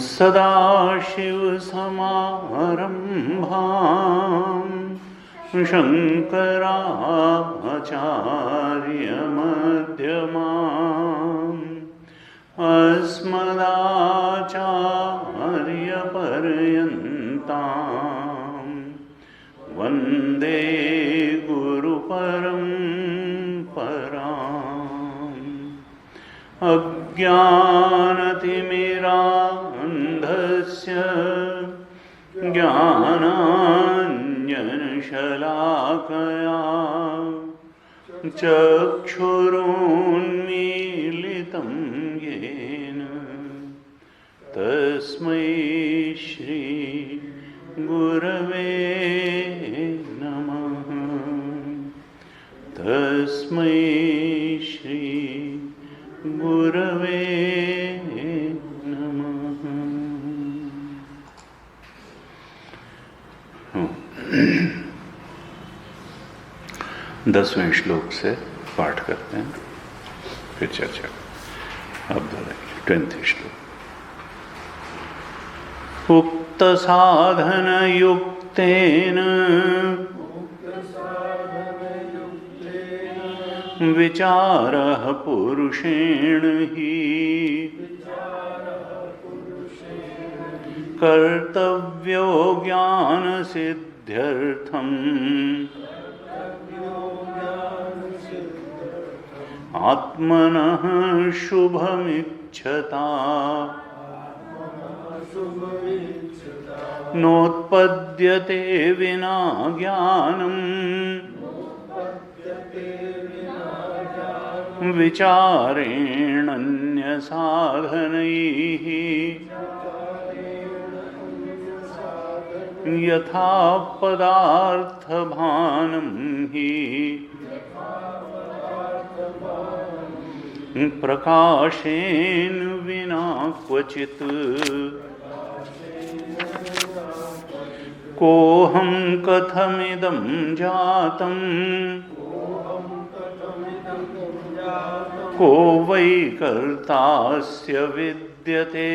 सदाशिवसमारम्भां शङ्कराचार्यमध्यमाम् अस्मदाचार्यपर्यन्तां वन्दे गुरुपरम्पराम्। अज्ञानतिमिरान्धस्य ज्ञानाञ्जनशलाकया चक्षुरुन्मीलितं येन तस्मै श्री गुरवे नमः। तस्मै श्री गुरवे नमः। 10वें श्लोक से पाठ करते हैं, फिर चर्चा। अब 20 श्लोक। उक्त साधन युक्तेन विचारः पुरुषेण हि कर्तव्यो ज्ञानसिद्ध्यर्थम् आत्मनः शुभमिच्छता नोत्पद्यते विना ज्ञानम् विचारेणन्यसाधनैः यथा पदार्थभानं हि प्रकाशेन विना क्वचित् कोऽहं कथमिदं जातं को वै कर्तास्य विद्यते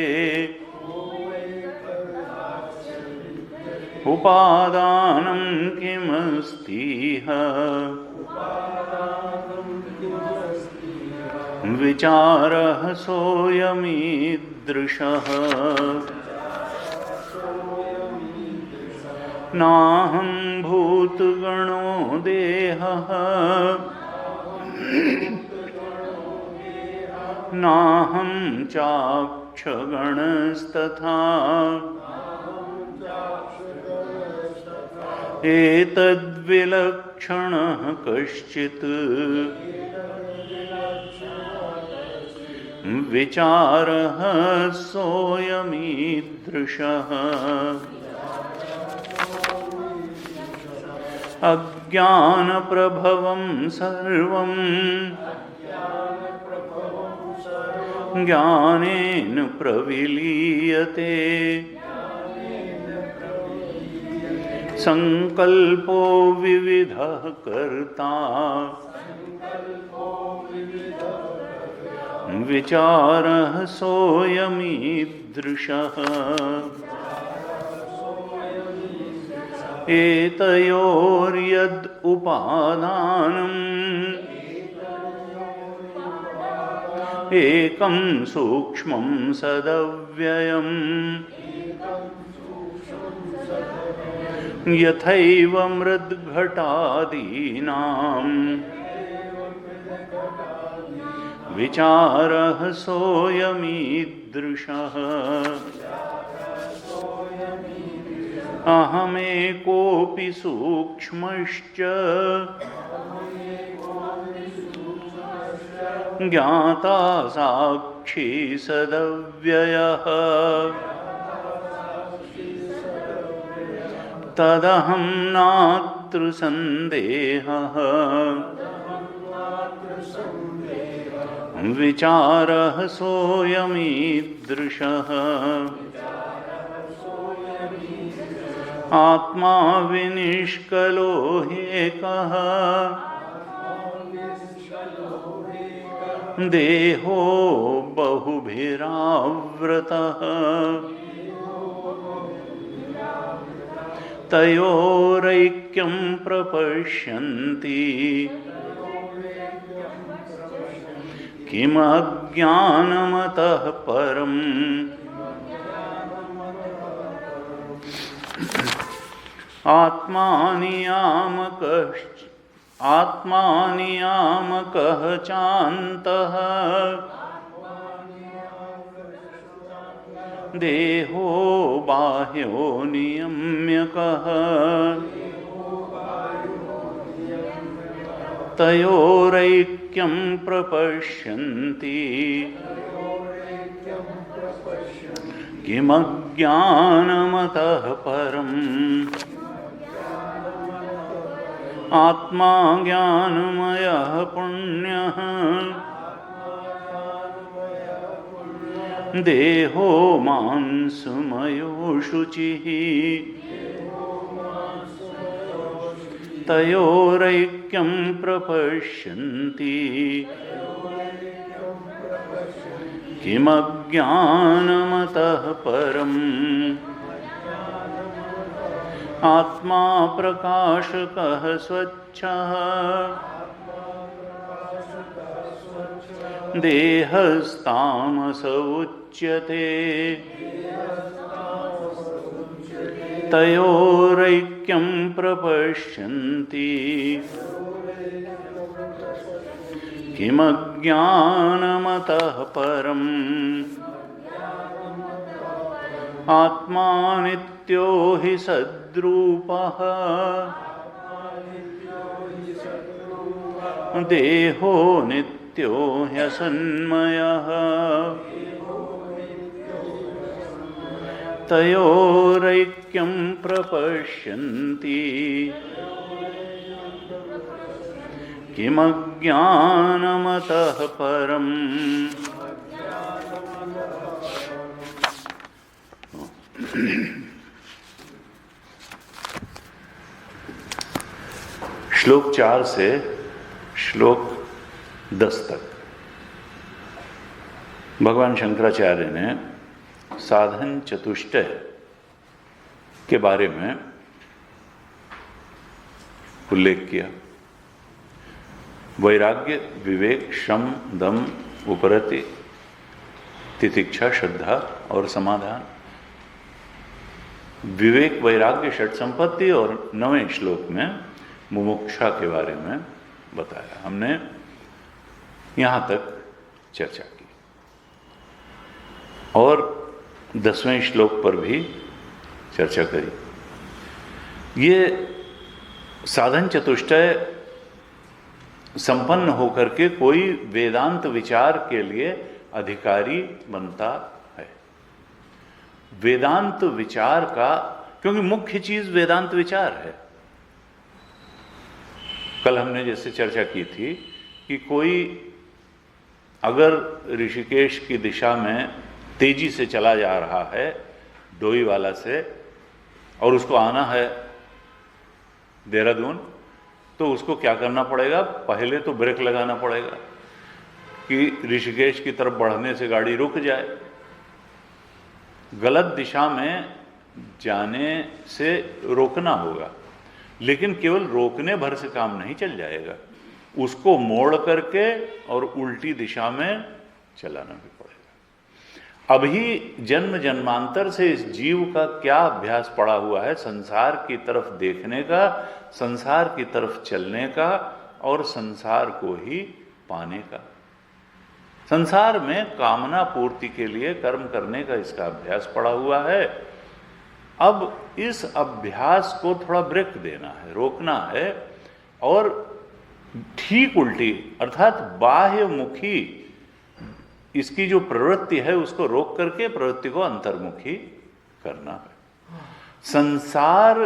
उपादानं किमस्तीह विचारः सोऽयमीदृशः नाहं भूतगणो देहः नाहं चाक्षगणस्तथा एतद्विलक्षणः कश्चित् विचारः सोऽयमीदृशः अज्ञानप्रभवं सर्वं ज्ञानेन प्रविलीयते संकल्पो विविधः कर्ता विचारः सोऽयमीदृशः एतयोर्यद् उपादानम् एकं सूक्ष्मं सदव्ययम् यथैव मृद्घटादीनां विचारः सोऽयमीदृशः अहमेकोऽपि सूक्ष्मश्च ज्ञाता साक्षी सदव्ययः तदहं नात्र संदेहः विचारः सोऽयमीदृशः आत्मा विनिष्कलो ह्येकः देहो बहुभिरावृतः तयोरैक्यं प्रपश्यन्ति किमज्ञानमतः परम् आत्मा नियामकः चान्तः देहो बाह्यो नियम्यकः तयोरैक्यं प्रपश्यन्ति किमज्ञानमतः परम् आत्मा ज्ञानमयः पुण्यः देहो मांसमयो शुचिः तयोरैक्यं प्रपश्यन्ति किमज्ञानमतः परम् आत्मा प्रकाशकः स्वच्छः देहस्तामस उच्यते तयोरैक्यं प्रपश्यन्ति किमज्ञानमतः परम् आत्मा नित्यो हि सद्रूपः देहो नित्यो ह्यसन्मयः तयोरैक्यं प्रपश्यन्ति किमज्ञानमतः परम् श्लोक 4 से श्लोक 10 तक भगवान शंकराचार्य ने साधन चतुष्टय के बारे में उल्लेख किया। वैराग्य, विवेक, शम, दम, उपरति, तितिक्षा, श्रद्धा और समाधान। विवेक, वैराग्य, षट संपत्ति और 9वें श्लोक में मुमुक्षा के बारे में बताया। हमने यहां तक चर्चा की और 10वें श्लोक पर भी चर्चा करी। ये साधन चतुष्टय संपन्न होकर के कोई वेदांत विचार के लिए अधिकारी बनता है। वेदांत विचार का, क्योंकि मुख्य चीज वेदांत विचार है। कल हमने जैसे चर्चा की थी कि कोई अगर ऋषिकेश की दिशा में तेजी से चला जा रहा है डोईवाला से और उसको आना है देहरादून, तो उसको क्या करना पड़ेगा, पहले तो ब्रेक लगाना पड़ेगा कि ऋषिकेश की तरफ बढ़ने से गाड़ी रुक जाए। गलत दिशा में जाने से रोकना होगा, लेकिन केवल रोकने भर से काम नहीं चल जाएगा, उसको मोड़ करके और उल्टी दिशा में चलाना भी पड़ेगा। अभी जन्म जन्मांतर से इस जीव का क्या अभ्यास पड़ा हुआ है, संसार की तरफ देखने का, संसार की तरफ चलने का और संसार को ही पाने का। संसार में कामना पूर्ति के लिए कर्म करने का इसका अभ्यास पड़ा हुआ है। अब इस अभ्यास को थोड़ा ब्रेक देना है, रोकना है और ठीक उल्टी अर्थात बाह्यमुखी इसकी जो प्रवृत्ति है उसको रोक करके प्रवृत्ति को अंतर्मुखी करना है। संसार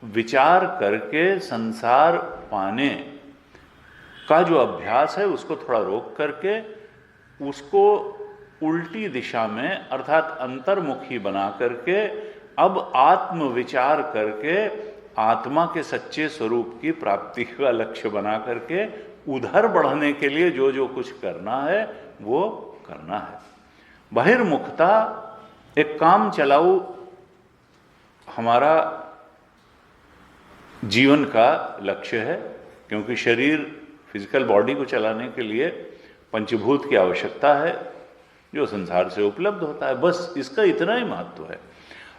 विचार करके संसार पाने का जो अभ्यास है उसको थोड़ा रोक करके उसको उल्टी दिशा में अर्थात अंतर्मुखी बना करके अब आत्म विचार करके आत्मा के सच्चे स्वरूप की प्राप्ति का लक्ष्य बना करके उधर बढ़ने के लिए जो जो कुछ करना है वो करना है। बहिर्मुखता एक काम चलाऊ हमारा जीवन का लक्ष्य है, क्योंकि शरीर फिजिकल बॉडी को चलाने के लिए पंचभूत की आवश्यकता है जो संसार से उपलब्ध होता है, बस इसका इतना ही महत्व है।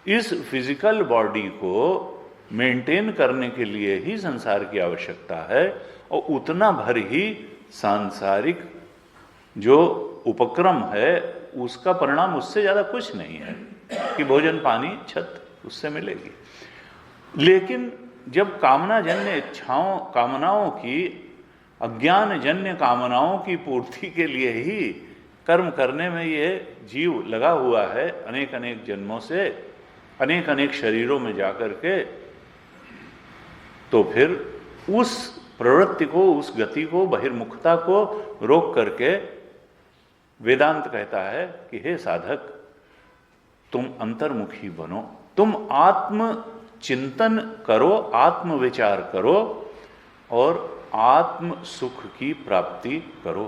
इस फिजिकल बॉडी को मेंटेन करने के लिए ही संसार की आवश्यकता है और उतना भर ही सांसारिक जो उपक्रम है उसका परिणाम उससे ज़्यादा कुछ नहीं है कि भोजन पानी छत उससे मिलेगी। लेकिन जब कामनाजन्य इच्छाओं कामनाओं की अज्ञान जन्य कामनाओं की पूर्ति के लिए ही कर्म करने में ये जीव लगा हुआ है, अनेक अनेक जन्मों से अनेक अनेक शरीरों में जाकर के, तो फिर उस प्रवृत्ति को उस गति को बहिर्मुखता को रोक करके वेदांत कहता है कि हे साधक तुम अंतर्मुखी बनो, तुम आत्म चिंतन करो, आत्म विचार करो और आत्म सुख की प्राप्ति करो,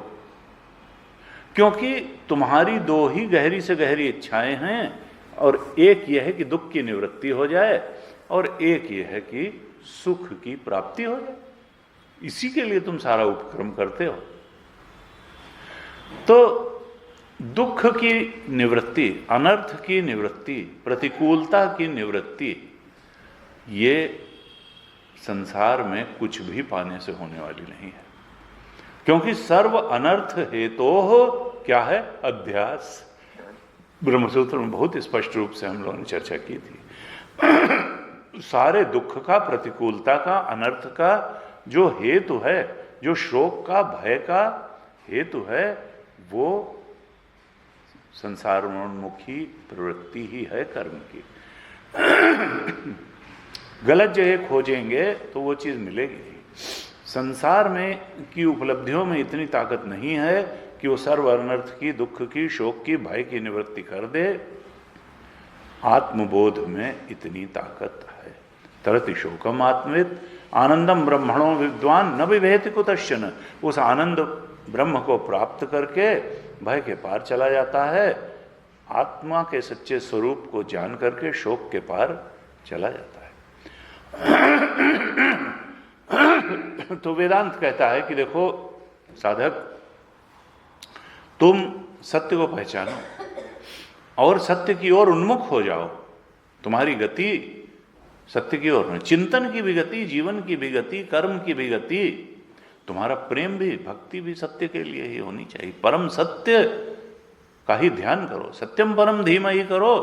क्योंकि तुम्हारी दो ही गहरी से गहरी इच्छाएं हैं और एक यह है कि दुख की निवृत्ति हो जाए और एक यह है कि सुख की प्राप्ति हो जाए। इसी के लिए तुम सारा उपक्रम करते हो। तो दुख की निवृत्ति, अनर्थ की निवृत्ति, प्रतिकूलता की निवृत्ति, ये संसार में कुछ भी पाने से होने वाली नहीं है, क्योंकि सर्व अनर्थ हेतोः क्या है, अध्यास। ब्रह्मसूत्र में बहुत स्पष्ट रूप से हम लोगों ने चर्चा की थी। सारे दुख का, प्रतिकूलता का, अनर्थ का जो हेतु है, जो शोक का, भय का हेतु है, वो संसारोन्मुखी प्रवृत्ति ही है कर्म की। गलत जगह खोजेंगे तो वो चीज मिलेगी नहीं। संसार में की उपलब्धियों में इतनी ताकत नहीं है कि वो सर्व अनर्थ की, दुख की, शोक की, भय की निवृत्ति कर दे। आत्मबोध में इतनी ताकत है। तरति शोकम आत्मविद आनंदम ब्रह्मणो विद्वान न विभेति कुतश्चन। उस आनंद ब्रह्म को प्राप्त करके भय के पार चला जाता है, आत्मा के सच्चे स्वरूप को जान करके शोक के पार चला जाता है। तो वेदांत कहता है कि देखो साधक, तुम सत्य को पहचानो और सत्य की ओर उन्मुख हो जाओ। तुम्हारी गति सत्य की ओर है, चिंतन की भी गति, जीवन की भी गति, कर्म की भी गति, तुम्हारा प्रेम भी, भक्ति भी सत्य के लिए ही होनी चाहिए। परम सत्य का ही ध्यान करो, सत्यम परम धीमहि करो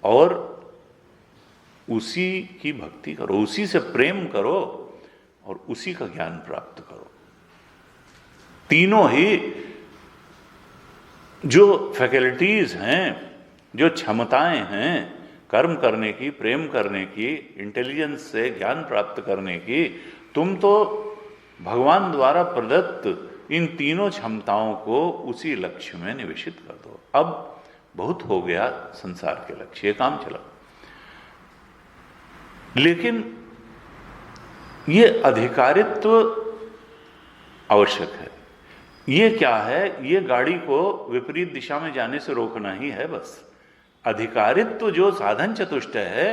और उसी की भक्ति करो, उसी से प्रेम करो और उसी का ज्ञान प्राप्त करो। तीनों ही जो फैकल्टीज हैं, जो क्षमताएं हैं कर्म करने की, प्रेम करने की, इंटेलिजेंस से ज्ञान प्राप्त करने की, तुम तो भगवान द्वारा प्रदत्त इन तीनों क्षमताओं को उसी लक्ष्य में निवेशित कर दो। अब बहुत हो गया संसार के लक्ष्य, ये काम चला। लेकिन ये अधिकारित्व आवश्यक है। ये क्या है? ये गाड़ी को विपरीत दिशा में जाने से रोकना ही है बस। अधिकारित्व जो साधन चतुष्टय है,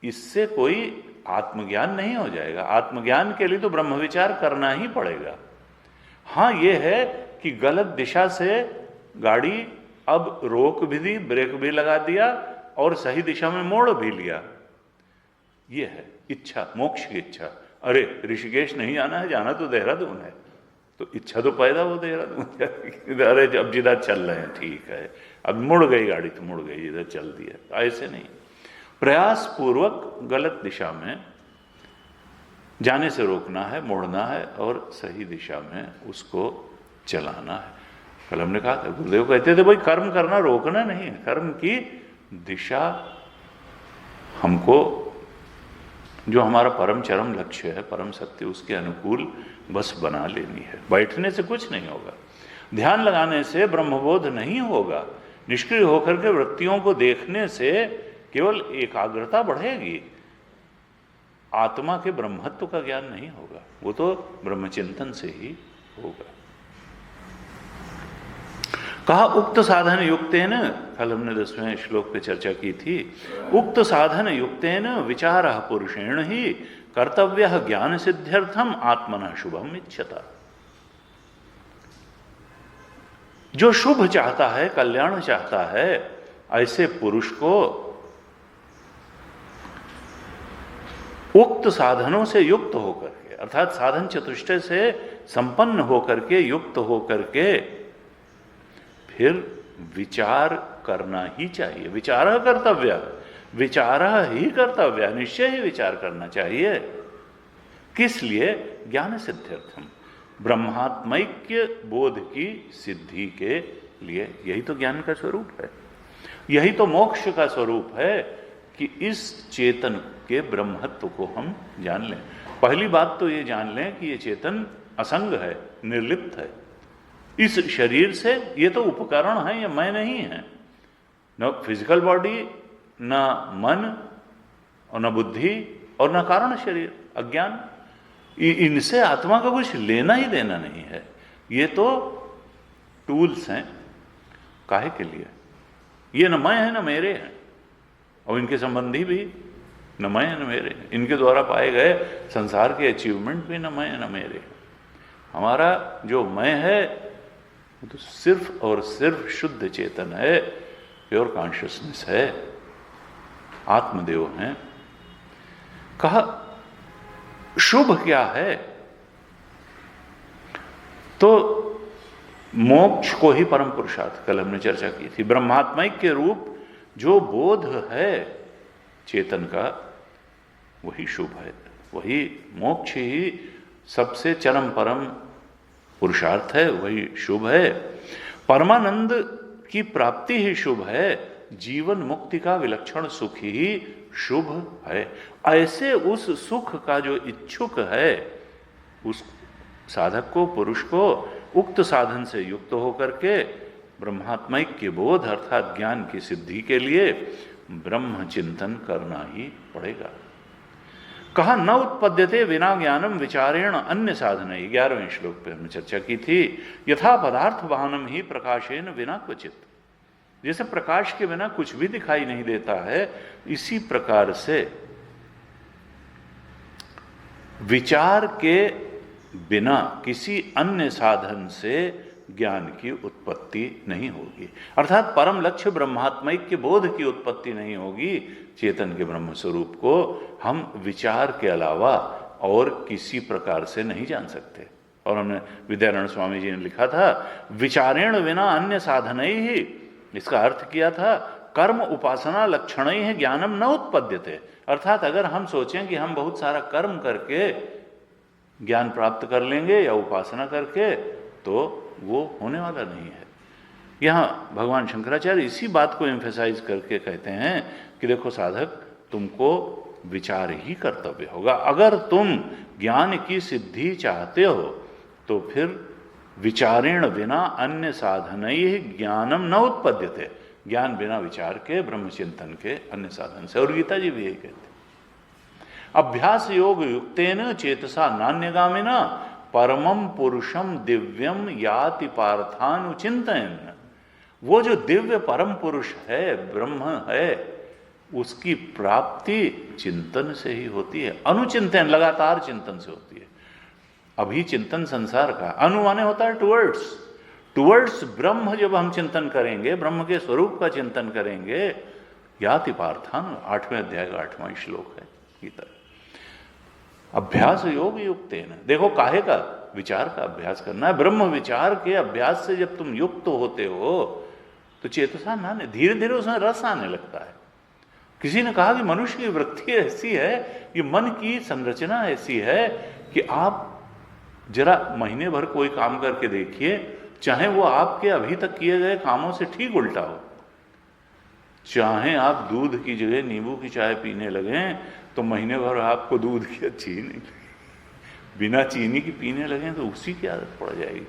इससे कोई आत्मज्ञान नहीं हो जाएगा। आत्मज्ञान के लिए तो ब्रह्म विचार करना ही पड़ेगा। हाँ, ये है कि गलत दिशा से गाड़ी अब रोक भी दी, ब्रेक भी लगा दिया और सही दिशा में मोड़ भी लिया। ये है इच्छा, मोक्ष की इच्छा। अरे ऋषिकेश नहीं जाना है, जाना तो देहरादून है, तो इच्छा तो पैदा हो देहरादून। अरे अब जिधर चल रहे हैं ठीक है, अब मुड़ गई गाड़ी तो मुड़ गई, इधर चल दिया। ऐसे नहीं, प्रयास पूर्वक गलत दिशा में जाने से रोकना है, मोड़ना है और सही दिशा में उसको चलाना है। कल हमने कहा था, गुरुदेव कहते थे भाई कर्म करना रोकना नहीं है, कर्म की दिशा हमको जो हमारा परम चरम लक्ष्य है, परम सत्य, उसके अनुकूल बस बना लेनी है। बैठने से कुछ नहीं होगा, ध्यान लगाने से ब्रह्मबोध नहीं होगा, निष्क्रिय होकर के वृत्तियों को देखने से केवल एकाग्रता बढ़ेगी, आत्मा के ब्रह्मत्व का ज्ञान नहीं होगा, वो तो ब्रह्मचिंतन से ही होगा। कहा उक्त साधन युक्तेन, कल हमने 10वें श्लोक पे चर्चा की थी, उक्त साधन युक्तेन विचारः पुरुषेण ही कर्तव्यः ज्ञान सिद्ध्यर्थम आत्मनः शुभम इच्छता। जो शुभ चाहता है, कल्याण चाहता है, ऐसे पुरुष को उक्त साधनों से युक्त होकर के, अर्थात साधन चतुष्टय से संपन्न होकर के, युक्त होकर के फिर विचार करना ही चाहिए। विचार कर्तव्य, विचार ही कर्तव्य, निश्चय ही विचार करना चाहिए। किस लिए? ज्ञान सिद्ध्यर्थम, ब्रह्मात्मैक्य बोध की सिद्धि के लिए। यही तो ज्ञान का स्वरूप है, यही तो मोक्ष का स्वरूप है कि इस चेतन के ब्रह्मत्व को हम जान लें। पहली बात तो ये जान लें कि ये चेतन असंग है, निर्लिप्त है। इस शरीर से ये तो उपकरण है, ये मैं नहीं है। न फिजिकल बॉडी, न मन और न बुद्धि और न कारण शरीर, अज्ञान, इनसे आत्मा का कुछ लेना ही देना नहीं है। ये तो टूल्स हैं। काहे के लिए? ये न मैं है न मेरे हैं, और इनके संबंधी भी न मैं है न मेरे हैं। इनके द्वारा पाए गए संसार के अचीवमेंट भी न मैं है न मेरे हैं। हमारा जो मैं है वो तो सिर्फ और सिर्फ शुद्ध चेतन है, प्योर कॉन्शियसनेस है, आत्मदेव है। कहा शुभ क्या है? तो मोक्ष को ही परम पुरुषार्थ, कल हमने चर्चा की थी। ब्रह्मात्मक के रूप जो बोध है चेतन का, वही शुभ है, वही मोक्ष ही सबसे चरम परम पुरुषार्थ है, वही शुभ है। परमानंद की प्राप्ति ही शुभ है, जीवन मुक्ति का विलक्षण सुख ही शुभ है। ऐसे उस सुख का जो इच्छुक है, उस साधक को, पुरुष को उक्त साधन से युक्त होकर के ब्रह्मात्मक के बोध अर्थात ज्ञान की सिद्धि के लिए ब्रह्म चिंतन करना ही पड़ेगा। कहा न उत्पद्यते विना ज्ञानम विचारेण अन्य साधन। 11वें श्लोक पे हमने चर्चा की थी। यथा पदार्थ वाहनम ही प्रकाशेन विना क्वचित, जैसे प्रकाश के बिना कुछ भी दिखाई नहीं देता है, इसी प्रकार से विचार के बिना किसी अन्य साधन से ज्ञान की उत्पत्ति नहीं होगी। अर्थात परम लक्ष्य ब्रह्मात्मक के बोध की उत्पत्ति नहीं होगी। चेतन के ब्रह्म स्वरूप को हम विचार के अलावा और किसी प्रकार से नहीं जान सकते। और हमने विद्यारण्य स्वामी जी ने लिखा था, विचारेण विना अन्य साधन ही, इसका अर्थ किया था कर्म उपासना लक्षण ही है ज्ञानम न उत्पद्यते। अर्थात अगर हम सोचें कि हम बहुत सारा कर्म करके ज्ञान प्राप्त कर लेंगे या उपासना करके, तो वो होने वाला नहीं है। यहाँ भगवान शंकराचार्य इसी बात को एम्फेसाइज करके कहते हैं कि देखो साधक, तुमको विचार ही कर्तव्य होगा। अगर तुम ज्ञान की सिद्धि चाहते हो तो फिर विचारेण विना अन्य साधन ही ज्ञानम न उत्पद्यते, ज्ञान बिना विचार के, ब्रह्मचिंतन के अन्य साधन से। और गीता जी भी यही कहते हैं। अभ्यास योग युक्तेन चेतसा नान्यगामिना परमम पुरुषम दिव्यम याति पार्थानुचिंतन। वो जो दिव्य परम पुरुष है, ब्रह्म है, उसकी प्राप्ति चिंतन से ही होती है। अनुचिंतन, लगातार चिंतन से होती है। अभी चिंतन संसार का, अनु माने होता है टुवर्ड्स ब्रह्म। जब हम चिंतन करेंगे, ब्रह्म के स्वरूप का चिंतन करेंगे, याति पार्थान, 8वें अध्याय का 8वां श्लोक है गीता। अभ्यास योग युक्तेन, देखो काहे का, विचार का अभ्यास करना है। ब्रह्म विचार के अभ्यास से जब तुम युक्त होते हो तो चेतसा नाने, धीरे धीरे उसमें रस आने लगता है। किसी ने कहा कि मनुष्य की वृत्ति ऐसी है, ये मन की संरचना ऐसी है कि आप जरा महीने भर कोई काम करके देखिए, चाहे वो आपके अभी तक किए गए कामों से ठीक उल्टा हो, चाहे आप दूध की जगह नींबू की चाय पीने लगें तो महीने भर आपको दूध की अच्छी ही नहीं, बिना चीनी की पीने लगें तो उसी की आदत पड़ जाएगी,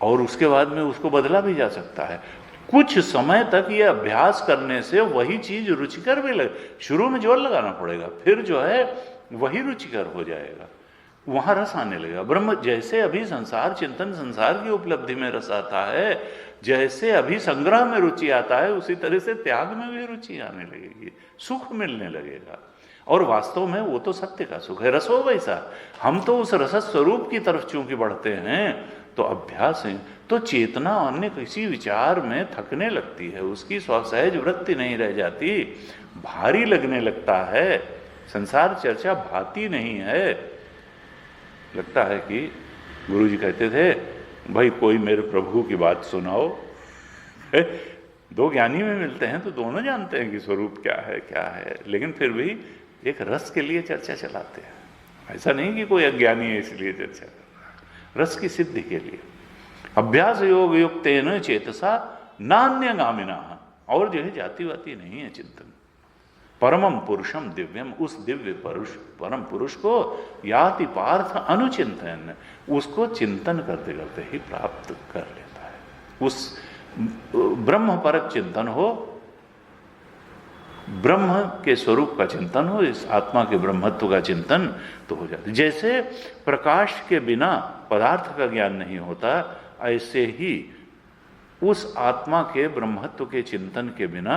और उसके बाद में उसको बदला भी जा सकता है। कुछ समय तक ये अभ्यास करने से वही चीज रुचिकर भी लगे। शुरू में जोर लगाना पड़ेगा, फिर जो है वही रुचिकर हो जाएगा, वहां रस आने लगेगा। ब्रह्म जैसे अभी संसार चिंतन, संसार की उपलब्धि में रस आता है, जैसे अभी संग्रह में रुचि आता है, उसी तरह से त्याग में भी रुचि आने लगेगी, सुख मिलने लगेगा। और वास्तव में वो तो सत्य का सुख है, रसो वैसा। हम तो उस रस स्वरूप की तरफ चूंकि बढ़ते हैं तो अभ्यास है, तो चेतना अन्य किसी विचार में थकने लगती है, उसकी स्वसहज वृत्ति नहीं रह जाती, भारी लगने लगता है, संसार चर्चा भाती नहीं है। लगता है कि गुरु जी कहते थे, भाई कोई मेरे प्रभु की बात सुनाओ। दो ज्ञानी में मिलते हैं तो दोनों जानते हैं कि स्वरूप क्या है, लेकिन फिर भी एक रस के लिए चर्चा चलाते हैं। ऐसा नहीं कि कोई अज्ञानी है इसलिए चर्चा कर रहा है, रस की सिद्धि के लिए। अभ्यास योग युक्तेन चेतसा नान्यगामिना, और जो है जाति वाती नहीं है चिंतन। परमम पुरुषम दिव्यम, उस दिव्य पुरुष परम पुरुष को याति पार्थ अनुचिंतन, उसको चिंतन करते करते ही प्राप्त कर लेता है। उस ब्रह्म परक चिंतन हो, ब्रह्म के स्वरूप का चिंतन हो, इस आत्मा के ब्रह्मत्व का चिंतन तो हो जाता है। जैसे प्रकाश के बिना पदार्थ का ज्ञान नहीं होता, ऐसे ही उस आत्मा के ब्रह्मत्व के चिंतन के बिना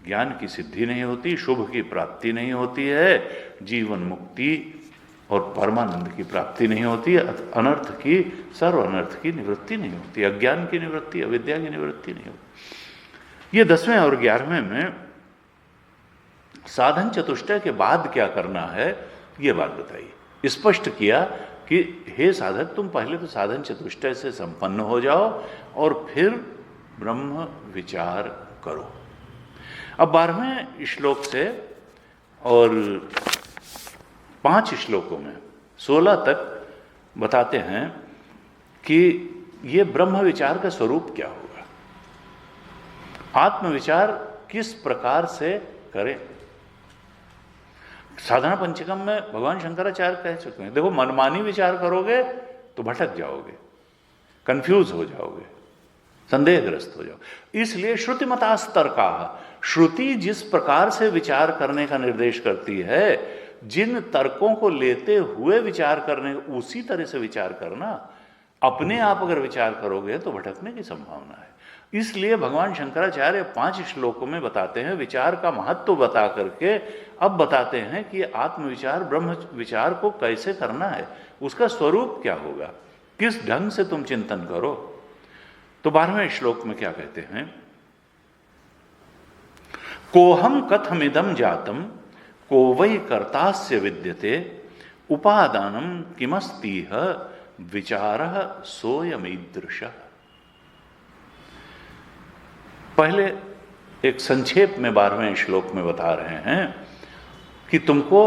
ज्ञान की सिद्धि नहीं होती, शुभ की प्राप्ति नहीं होती है, जीवन मुक्ति और परमानंद की प्राप्ति नहीं होती, अनर्थ की, सर्व अनर्थ की निवृत्ति नहीं होती, अज्ञान की निवृत्ति, अविद्या की निवृत्ति नहीं होती। ये 10वें और 11वें में साधन चतुष्टय के बाद क्या करना है ये बात बताइए। स्पष्ट किया कि हे साधक, तुम पहले तो साधन चतुष्टय से संपन्न हो जाओ और फिर ब्रह्म विचार करो। अब 12वें श्लोक से और 5 श्लोकों में 16 तक बताते हैं कि ये ब्रह्म विचार का स्वरूप क्या होगा, आत्मविचार किस प्रकार से करें। साधना पंचकम में भगवान शंकराचार्य कह चुके हैं, देखो मनमानी विचार करोगे तो भटक जाओगे, कंफ्यूज हो जाओगे, संदेहग्रस्त हो जाओगे। इसलिए श्रुति मतास्तर का, श्रुति जिस प्रकार से विचार करने का निर्देश करती है, जिन तर्कों को लेते हुए विचार करने, उसी तरह से विचार करना। अपने आप अगर विचार करोगे तो भटकने की संभावना है। इसलिए भगवान शंकराचार्य 5 श्लोकों में बताते हैं, विचार का महत्व बता करके अब बताते हैं कि आत्मविचार, ब्रह्म विचार को कैसे करना है, उसका स्वरूप क्या होगा, किस ढंग से तुम चिंतन करो। तो 12वें श्लोक में क्या कहते हैं, कोहम कथमिदम जातम को वै कर्तास्य विद्यते उपादानम किमस्तीह विचारः सोयमीदृशः। पहले एक संक्षेप में 12वें श्लोक में बता रहे हैं कि तुमको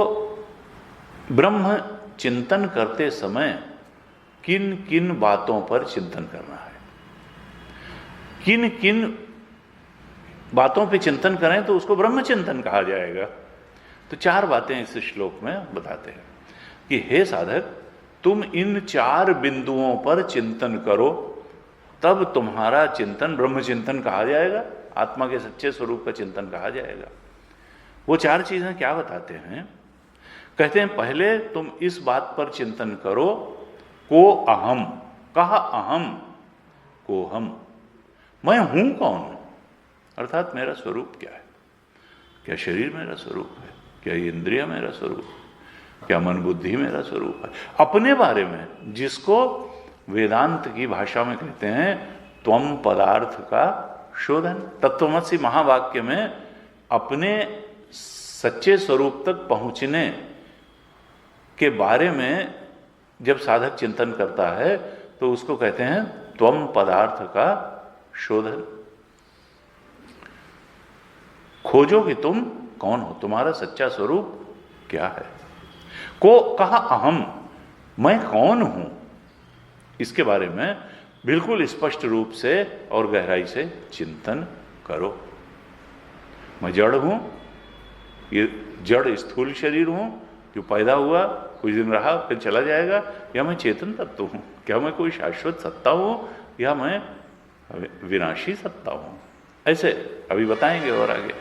ब्रह्म चिंतन करते समय किन किन बातों पर चिंतन करना है, किन किन बातों पे चिंतन करें तो उसको ब्रह्म चिंतन कहा जाएगा। तो 4 बातें इस श्लोक में बताते हैं कि हे साधक, तुम इन 4 बिंदुओं पर चिंतन करो, तब तुम्हारा चिंतन ब्रह्म चिंतन कहा जाएगा, आत्मा के सच्चे स्वरूप का चिंतन कहा जाएगा। वो 4 चीजें क्या बताते हैं, कहते हैं पहले तुम इस बात पर चिंतन करो, को अहम, कहा अहम, को हम, मैं हूं कौन, अर्थात मेरा स्वरूप क्या है। क्या शरीर मेरा स्वरूप है? क्या इंद्रिय मेरा स्वरूप है? क्या मन बुद्धि मेरा स्वरूप है? अपने बारे में, जिसको वेदांत की भाषा में कहते हैं त्वम पदार्थ का शोधन। तत्वमसि महावाक्य में अपने सच्चे स्वरूप तक पहुंचने के बारे में जब साधक चिंतन करता है तो उसको कहते हैं त्वम पदार्थ का शोधन। खोजो कि तुम कौन हो, तुम्हारा सच्चा स्वरूप क्या है। को कहा अहम, मैं कौन हूं, इसके बारे में बिल्कुल स्पष्ट रूप से और गहराई से चिंतन करो। मैं जड़ हूं, ये जड़ स्थूल शरीर हूं जो पैदा हुआ, कुछ दिन रहा, फिर चला जाएगा, या मैं चेतन तत्व हूं? क्या मैं कोई शाश्वत सत्ता हूं या मैं विनाशी सत्ता हूं? ऐसे अभी बताएंगे और आगे।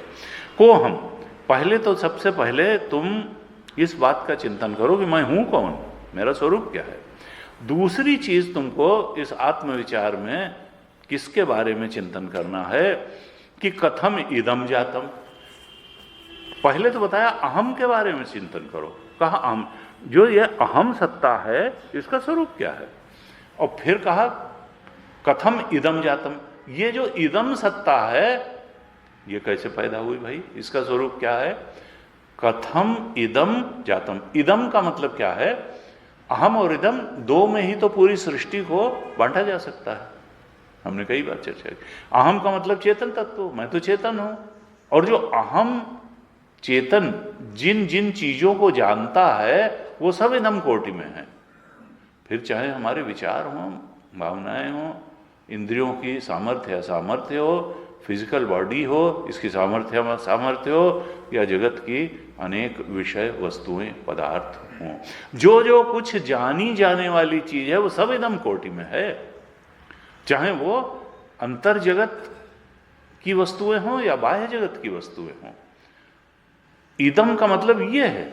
को हम, पहले तो सबसे पहले तुम इस बात का चिंतन करो कि मैं हूं कौन, मेरा स्वरूप क्या है। दूसरी चीज तुमको इस आत्मविचार में किसके बारे में चिंतन करना है कि कथम इदम जातम। पहले तो बताया अहम के बारे में चिंतन करो, कहा अहम, जो ये अहम सत्ता है इसका स्वरूप क्या है। और फिर कहा कथम इदम जातम, ये जो इदम सत्ता है ये कैसे पैदा हुई भाई, इसका स्वरूप क्या है। कथम इदम जातम, इदम का मतलब क्या है, अहम और इदम दो में ही तो पूरी सृष्टि को बांटा जा सकता है, हमने कई बार चर्चा की। अहम का मतलब चेतन तत्व, मैं तो चेतन हूं, और जो अहम चेतन जिन जिन चीजों को जानता है वो सब इदम कोटि में है। फिर चाहे हमारे विचार हों, भावनाएं हों, इंद्रियों की सामर्थ्य असामर्थ्य हो, फिजिकल बॉडी हो, इसकी सामर्थ्य असामर्थ्य हो, या जगत की अनेक विषय वस्तुएं पदार्थ हों, जो जो कुछ जानी जाने वाली चीज है वो सब इदम कोटि में है। चाहे वो अंतर जगत की वस्तुएं हों या बाह्य जगत की वस्तुएं हों। इदम का मतलब यह है,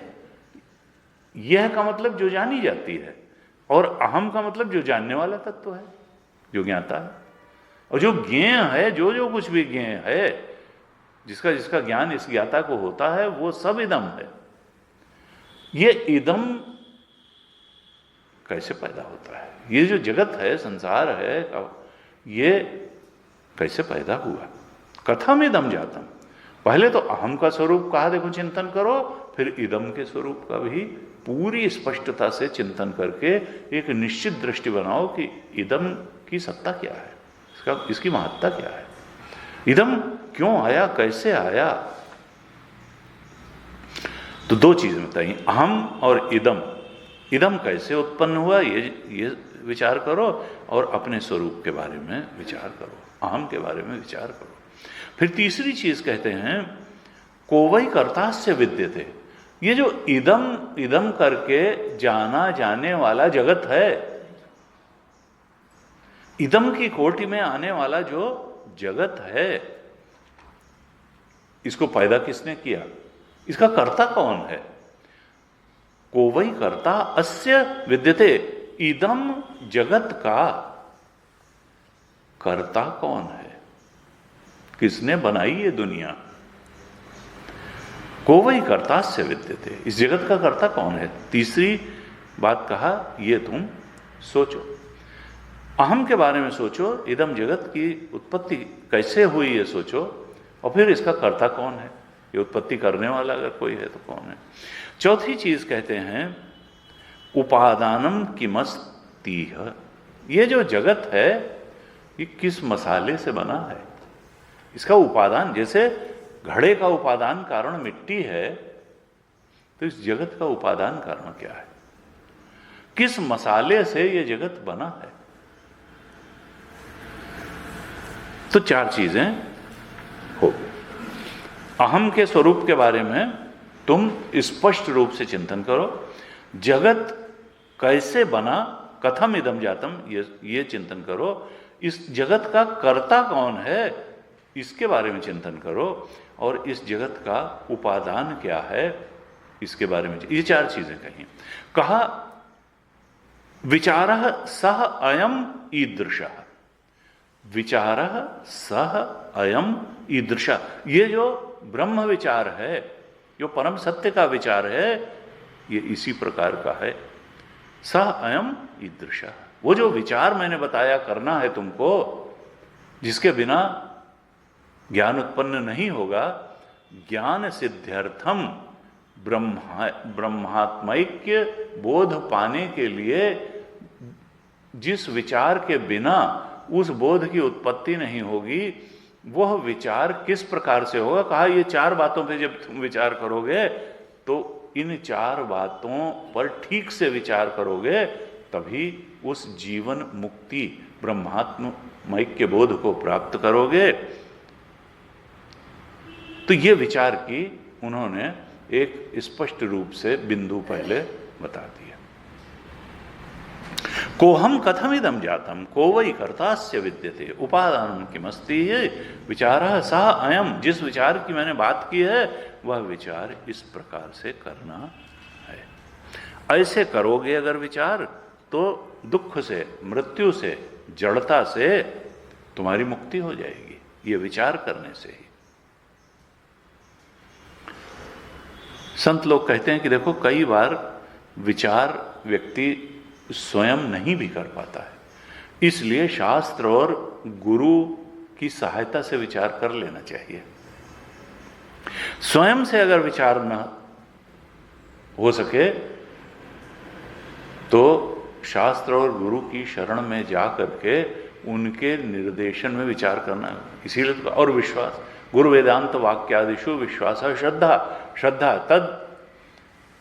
यह का मतलब जो जानी जाती है, और अहम का मतलब जो जानने वाला तत्व है, जो ज्ञाता है। और जो ज्ञेय है, जो जो कुछ भी ज्ञेय है, जिसका जिसका ज्ञान इस ज्ञाता को होता है, वो सब इदम है। ये इदम कैसे पैदा होता है, ये जो जगत है, संसार है, ये कैसे पैदा हुआ। कथम इदम जातम, पहले तो अहम का स्वरूप कहा, देखो चिंतन करो, फिर इदम के स्वरूप का भी पूरी स्पष्टता से चिंतन करके एक निश्चित दृष्टि बनाओ कि इदम की सत्ता क्या है, इसकी महत्ता क्या है, इदम क्यों आया, कैसे आया। तो दो चीजें बताई, अहम और इदम। इदम कैसे उत्पन्न हुआ ये विचार करो, और अपने स्वरूप के बारे में विचार करो, अहम के बारे में विचार करो। फिर तीसरी चीज कहते हैं कोवई कर्तास्य विद्यते, ये जो इदम इदम करके जाना जाने वाला जगत है, इदम की कोटि में आने वाला जो जगत है, इसको पैदा किसने किया, इसका कर्ता कौन है। कोवई कर्ता अस्य विद्यते, इदम जगत का कर्ता कौन है, किसने बनाई ये दुनिया। कोवई कर्तास्य विद्यते, इस जगत का कर्ता कौन है। तीसरी बात कहा, ये तुम सोचो, अहम के बारे में सोचो, इदम जगत की उत्पत्ति कैसे हुई ये सोचो, और फिर इसका कर्ता कौन है, ये उत्पत्ति करने वाला अगर कोई है तो कौन है। चौथी चीज कहते हैं उपादानम किमस्तीह, ये जो जगत है ये किस मसाले से बना है, इसका उपादान। जैसे घड़े का उपादान कारण मिट्टी है, तो इस जगत का उपादान कारण क्या है, किस मसाले से ये जगत बना है। तो चार चीजें हो। अहम के स्वरूप के बारे में तुम स्पष्ट रूप से चिंतन करो, जगत कैसे बना, कथम इदम जातम, ये चिंतन करो, इस जगत का कर्ता कौन है इसके बारे में चिंतन करो, और इस जगत का उपादान क्या है इसके बारे में ये 4 चीजें कही। कहा विचारः सह अयम ईदृशः, विचारः सह अयम ईदृशः, ये जो ब्रह्म विचार है, जो परम सत्य का विचार है, ये इसी प्रकार का है। सह अयम ईदृशः, वो जो विचार मैंने बताया करना है तुमको, जिसके बिना ज्ञान उत्पन्न नहीं होगा, ज्ञान सिद्ध्यर्थम ब्रह्मात्मैक्य बोध पाने के लिए जिस विचार के बिना उस बोध की उत्पत्ति नहीं होगी, वह विचार किस प्रकार से होगा? कहा ये 4 बातों पे जब तुम विचार करोगे तो इन 4 बातों पर ठीक से विचार करोगे, तभी उस जीवन मुक्ति ब्रह्मात्मैक्य बोध को प्राप्त करोगे। तो ये विचार की उन्होंने एक स्पष्ट रूप से बिंदु पहले बता दिया। कोहम कथमिदम जातम को वै कर्तास्य विद्यते उपादानम किमस्ति, विचारः सह अयम, जिस विचार की मैंने बात की है वह विचार इस प्रकार से करना है। ऐसे करोगे अगर विचार, तो दुख से, मृत्यु से, जड़ता से तुम्हारी मुक्ति हो जाएगी, ये विचार करने से ही। संत लोग कहते हैं कि देखो, कई बार विचार व्यक्ति स्वयं नहीं भी कर पाता है, इसलिए शास्त्र और गुरु की सहायता से विचार कर लेना चाहिए। स्वयं से अगर विचार न हो सके तो शास्त्र और गुरु की शरण में जा करके उनके निर्देशन में विचार करना है। इसीलिए तो, और विश्वास, गुरु वेदांत वाक्यादिषु विश्वास श्रद्धा, श्रद्धा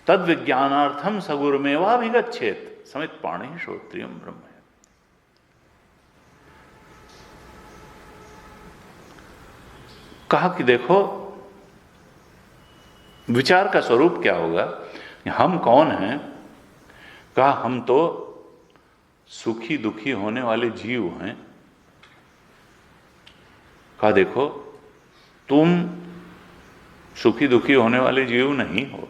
तद विज्ञानार्थम सगुरुमेवाभिगच्छेत समित पाणि श्रोत्रियम ब्रह्म। कहा कि देखो विचार का स्वरूप क्या होगा, हम कौन हैं? कहा हम तो सुखी दुखी होने वाले जीव हैं। कहा देखो तुम सुखी दुखी होने वाले जीव नहीं हो,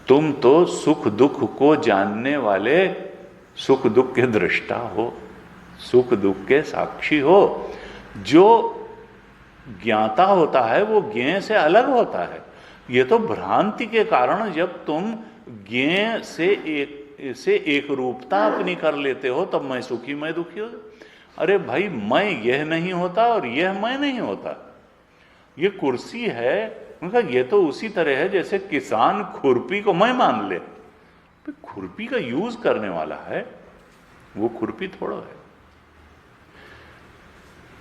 तुम तो सुख दुख को जानने वाले सुख दुख के दृष्टा हो, सुख दुख के साक्षी हो। जो ज्ञाता होता है वो ज्ञेय से अलग होता है। ये तो भ्रांति के कारण जब तुम ज्ञेय से एक रूपता अपनी कर लेते हो, तब मैं सुखी मैं दुखी हो। अरे भाई, मैं यह नहीं होता और यह मैं नहीं होता। ये कुर्सी है, उनका ये तो उसी तरह है जैसे किसान खुरपी को मैं मान ले। खुरपी का यूज करने वाला है, वो खुरपी थोड़ा है।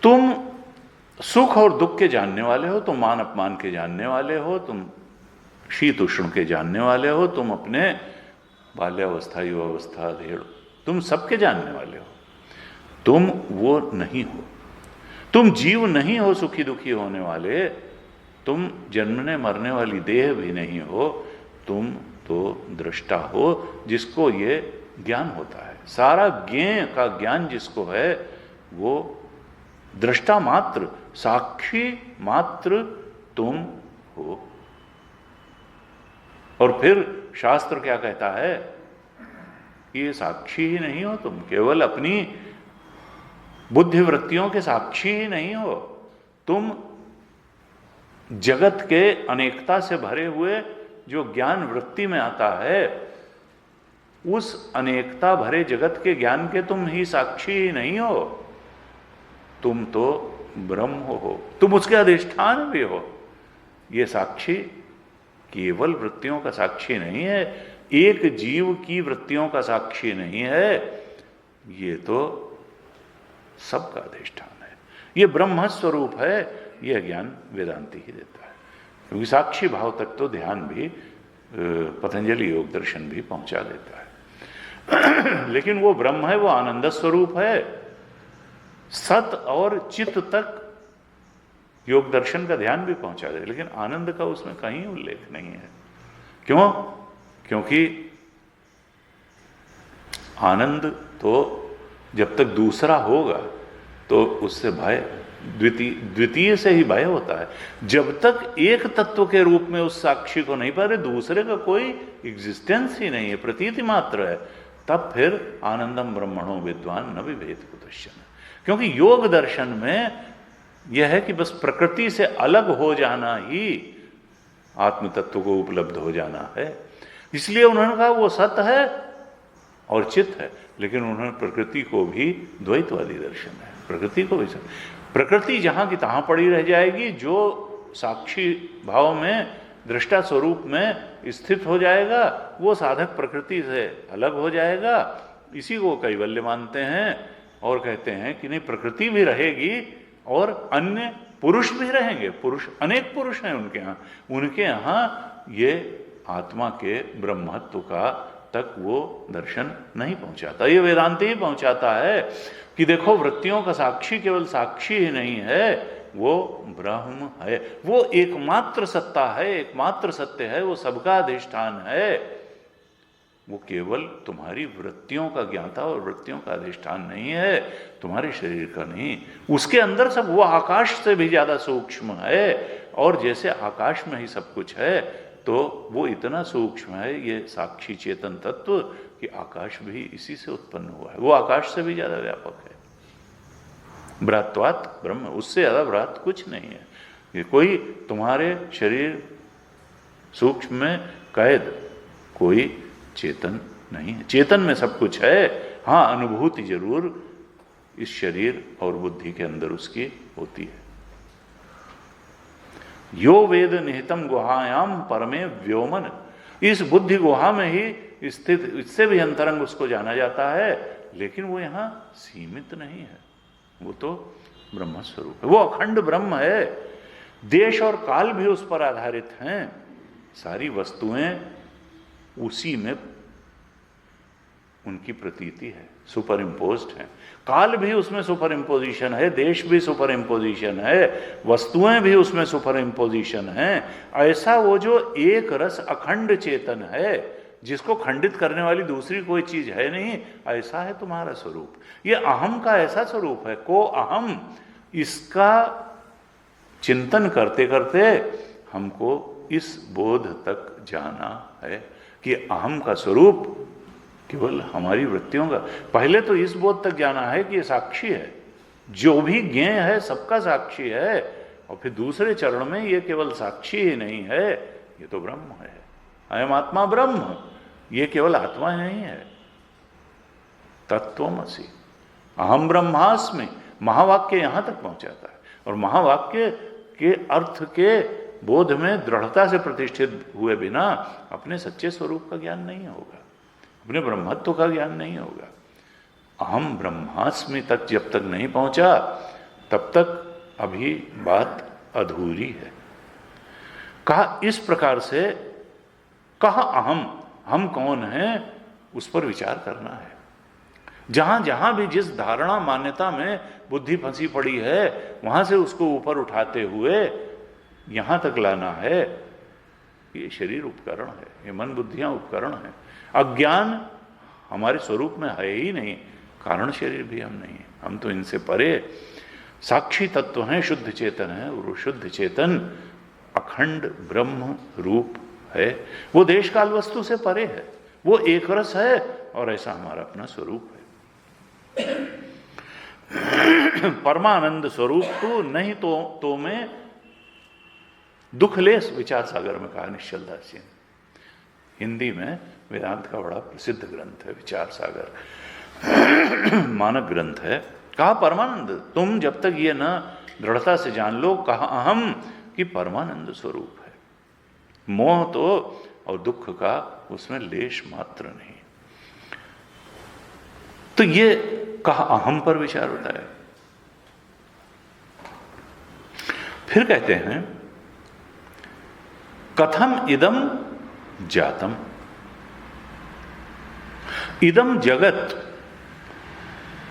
तुम सुख और दुख के जानने वाले हो, तुम मान अपमान के जानने वाले हो, तुम शीत उष्ण के जानने वाले हो, तुम अपने बाल्यावस्था युवावस्था धेड़, तुम सबके जानने वाले हो। तुम वो नहीं हो, तुम जीव नहीं हो सुखी दुखी होने वाले, तुम जन्मने मरने वाली देह भी नहीं हो, तुम तो दृष्टा हो जिसको ये ज्ञान होता है। सारा ज्ञेय का ज्ञान जिसको है वो दृष्टा मात्र, साक्षी मात्र तुम हो। और फिर शास्त्र क्या कहता है? ये साक्षी ही नहीं हो तुम, केवल अपनी बुद्धिवृत्तियों के साक्षी ही नहीं हो, तुम जगत के अनेकता से भरे हुए जो ज्ञान वृत्ति में आता है, उस अनेकता भरे जगत के ज्ञान के तुम ही साक्षी ही नहीं हो। तुम तो ब्रह्म हो, तुम उसके अधिष्ठान भी हो। ये साक्षी केवल वृत्तियों का साक्षी नहीं है, एक जीव की वृत्तियों का साक्षी नहीं है, ये तो सबका अधिष्ठान है। ये ब्रह्म स्वरूप है। यह ज्ञान वेदांति ही देता है, क्योंकि साक्षी भाव तक तो ध्यान भी पतंजलि योग दर्शन भी पहुंचा देता है। लेकिन वो ब्रह्म है, वो आनंद स्वरूप है। सत और चित तक योग दर्शन का ध्यान भी पहुंचा दे, लेकिन आनंद का उसमें कहीं उल्लेख नहीं है। क्यों? क्योंकि आनंद तो जब तक दूसरा होगा तो उससे भय द्वितीय से ही भय होता है। जब तक एक तत्व के रूप में उस साक्षी को नहीं पा रहे, दूसरे का कोई एग्जिस्टेंस ही नहीं है, प्रतीति मात्र है, तब फिर आनंदम ब्रह्मणो विद्वान न विभेद कुतश्चन। क्योंकि योग दर्शन में यह है कि बस प्रकृति से अलग हो जाना ही आत्म तत्व को उपलब्ध हो जाना है। इसलिए उन्होंने कहा वो सत है और चित है, लेकिन उन्होंने प्रकृति को भी द्वैतवादी दर्शन है, प्रकृति को भी प्रकृति जहां की तहां पड़ी रह जाएगी, जो साक्षी भाव में दृष्टा स्वरूप में स्थित हो जाएगा वो साधक प्रकृति से अलग हो जाएगा। इसी को कैवल्य मानते हैं और कहते हैं कि नहीं, प्रकृति भी रहेगी और अन्य पुरुष भी रहेंगे। पुरुष, अनेक पुरुष हैं उनके यहाँ ये आत्मा के ब्रह्मत्व का तक वो दर्शन नहीं पहुंचाता। ये वेदांत ही पहुंचाता है कि देखो वृत्तियों का साक्षी केवल साक्षी ही नहीं है, वो ब्रह्म है, वो एकमात्र सत्ता है, एकमात्र सत्य है, वो सबका अधिष्ठान है। वो केवल तुम्हारी वृत्तियों का ज्ञाता और वृत्तियों का अधिष्ठान नहीं है, तुम्हारे शरीर का नहीं। उसके अंदर सब, वो आकाश से भी ज्यादा सूक्ष्म है, और जैसे आकाश में ही सब कुछ है तो वो इतना सूक्ष्म है ये साक्षी चेतन तत्व कि आकाश भी इसी से उत्पन्न हुआ है, वो आकाश से भी ज्यादा व्यापक है। ब्रात्वात ब्रह्म, उससे ज्यादा ब्रात कुछ नहीं है। ये कोई तुम्हारे शरीर सूक्ष्म में कैद कोई चेतन नहीं है। चेतन में सब कुछ है, हाँ अनुभूति जरूर इस शरीर और बुद्धि के अंदर उसकी होती है। यो वेद निहितम गुहायाम परमे व्योमन, इस बुद्धि गुहा में ही स्थित, इससे भी अंतरंग उसको जाना जाता है, लेकिन वो यहां सीमित नहीं है, वो तो ब्रह्म स्वरूप है, वो अखंड ब्रह्म है। देश और काल भी उस पर आधारित हैं, सारी वस्तुएं उसी में उनकी प्रतीति है, सुपर इम्पोज्ड है। काल भी उसमें सुपर इम्पोजिशन है, देश भी सुपर इम्पोजिशन है, वस्तुएं भी उसमें सुपर इम्पोजिशन है। ऐसा वो जो एक रस अखंड चेतन है, जिसको खंडित करने वाली दूसरी कोई चीज है नहीं, ऐसा है तुम्हारा स्वरूप। ये अहम का ऐसा स्वरूप है, को अहम, इसका चिंतन करते करते हमको इस बोध तक जाना है कि अहम का स्वरूप केवल हमारी वृत्तियों का। पहले तो इस बोध तक जाना है कि ये साक्षी है, जो भी ज्ञेय है सबका साक्षी है, और फिर दूसरे चरण में ये केवल साक्षी ही नहीं है, ये तो ब्रह्म है। अयम आत्मा ब्रह्म, ये केवल आत्मा नहीं है, तत्वमसि अहम ब्रह्मास्मि, महावाक्य यहां तक पहुंचाता है। और महावाक्य के अर्थ के बोध में दृढ़ता से प्रतिष्ठित हुए बिना अपने सच्चे स्वरूप का ज्ञान नहीं होगा, अपने ब्रह्मत्व का ज्ञान नहीं होगा। अहम ब्रह्मास्मि तक जब तक नहीं पहुंचा तब तक अभी बात अधूरी है। कहा इस प्रकार से, कहा अहम, हम कौन हैं उस पर विचार करना है। जहां जहां भी जिस धारणा मान्यता में बुद्धि फंसी पड़ी है, वहां से उसको ऊपर उठाते हुए यहां तक लाना है। ये शरीर उपकरण है, ये मन बुद्धियां उपकरण है। अज्ञान हमारे स्वरूप में है ही नहीं, कारण शरीर भी हम नहीं है, हम तो इनसे परे साक्षी तत्व हैं, शुद्ध चेतन है। और वो शुद्ध चेतन अखंड ब्रह्म रूप है, वो देश काल वस्तु से परे है, वो एक रस है, और ऐसा हमारा अपना स्वरूप है। परमानंद स्वरूप तो नहीं तो में दुख लेस, विचार सागर में कहा निश्चल दास जी ने। हिंदी में वेदांत का बड़ा प्रसिद्ध ग्रंथ है विचार सागर, मानक ग्रंथ है। कहा परमानंद, तुम जब तक ये न दृढ़ता से जान लो, कहा अहम, कि परमानंद स्वरूप है, मोह तो और दुख का उसमें लेश मात्र नहीं। तो ये कहा अहम पर विचार होता है। फिर कहते हैं कथम इदम जातम, इदम जगत,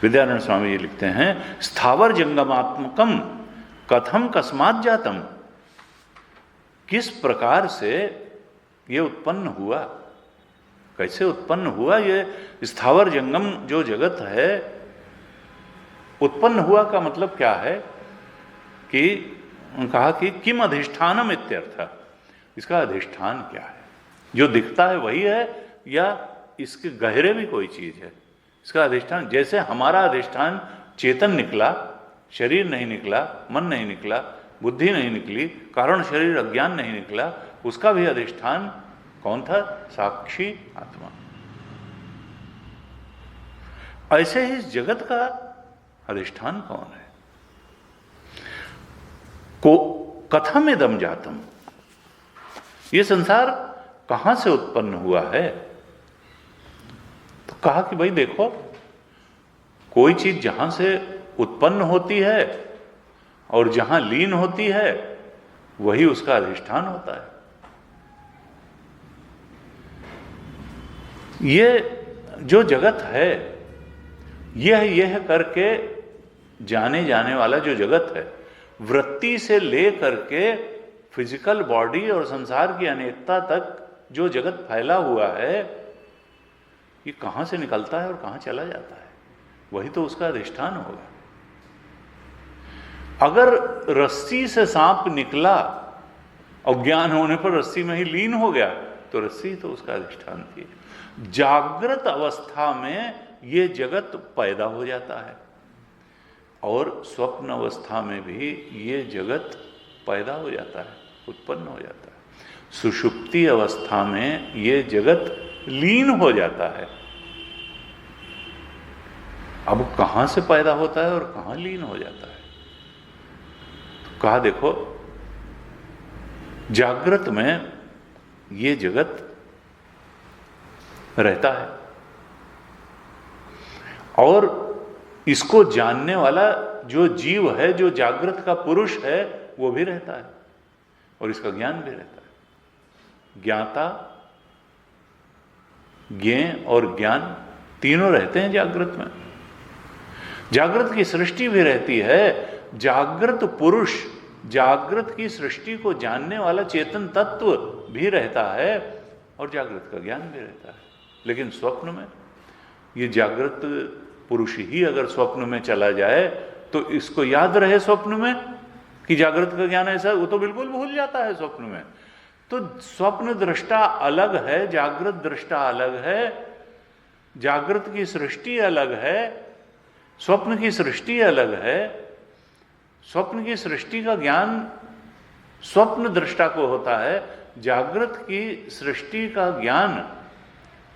विद्यानंद स्वामी जी लिखते हैं, स्थावर जंगमात्मकम कथम कस्मात् जातम, किस प्रकार से ये उत्पन्न हुआ, कैसे उत्पन्न हुआ। ये स्थावर जंगम जो जगत है, उत्पन्न हुआ का मतलब क्या है कि कहा कि किम अधिष्ठानम इत्यर्थ, इसका अधिष्ठान क्या है? जो दिखता है वही है या इसके गहरे में कोई चीज है? इसका अधिष्ठान, जैसे हमारा अधिष्ठान चेतन निकला, शरीर नहीं निकला, मन नहीं निकला, बुद्धि नहीं निकली, कारण शरीर अज्ञान नहीं निकला, उसका भी अधिष्ठान कौन था? साक्षी आत्मा। ऐसे ही इस जगत का अधिष्ठान कौन है? को कथमिदं जातम, ये संसार कहां से उत्पन्न हुआ है? तो कहा कि भाई देखो, कोई चीज जहां से उत्पन्न होती है और जहां लीन होती है वही उसका अधिष्ठान होता है। ये जो जगत है, यह करके जाने जाने वाला जो जगत है, वृत्ति से ले करके फिजिकल बॉडी और संसार की अनेकता तक जो जगत फैला हुआ है, ये कहां से निकलता है और कहां चला जाता है? वही तो उसका अधिष्ठान होगा। अगर रस्सी से सांप निकला और ज्ञान होने पर रस्सी में ही लीन हो गया, तो रस्सी तो उसका अधिष्ठान थी। जागृत अवस्था में ये जगत पैदा हो जाता है और स्वप्न अवस्था में भी ये जगत पैदा हो जाता है, उत्पन्न हो जाता है। सुषुप्ति अवस्था में ये जगत लीन हो जाता है। अब कहां से पैदा होता है और कहां लीन हो जाता है? तो कहा देखो, जागृत में ये जगत रहता है और इसको जानने वाला जो जीव है, जो जागृत का पुरुष है, वो भी रहता है और इसका ज्ञान भी रहता है। ज्ञाता, ज्ञेय और ज्ञान तीनों रहते हैं जागृत में। जागृत की सृष्टि भी रहती है। जागृत पुरुष, जागृत की सृष्टि को जानने वाला चेतन तत्व भी रहता है और जागृत का ज्ञान भी रहता है। लेकिन स्वप्न में ये जागृत पुरुष ही अगर स्वप्न में चला जाए तो इसको याद रहे स्वप्न में कि जागृत का ज्ञान ऐसा, वो तो बिल्कुल भूल जाता है स्वप्न में। तो स्वप्न दृष्टा अलग है, जागृत दृष्टा अलग है, जागृत की सृष्टि अलग है, स्वप्न की सृष्टि अलग है। स्वप्न की सृष्टि का ज्ञान स्वप्न दृष्टा को होता है, जागृत की सृष्टि का ज्ञान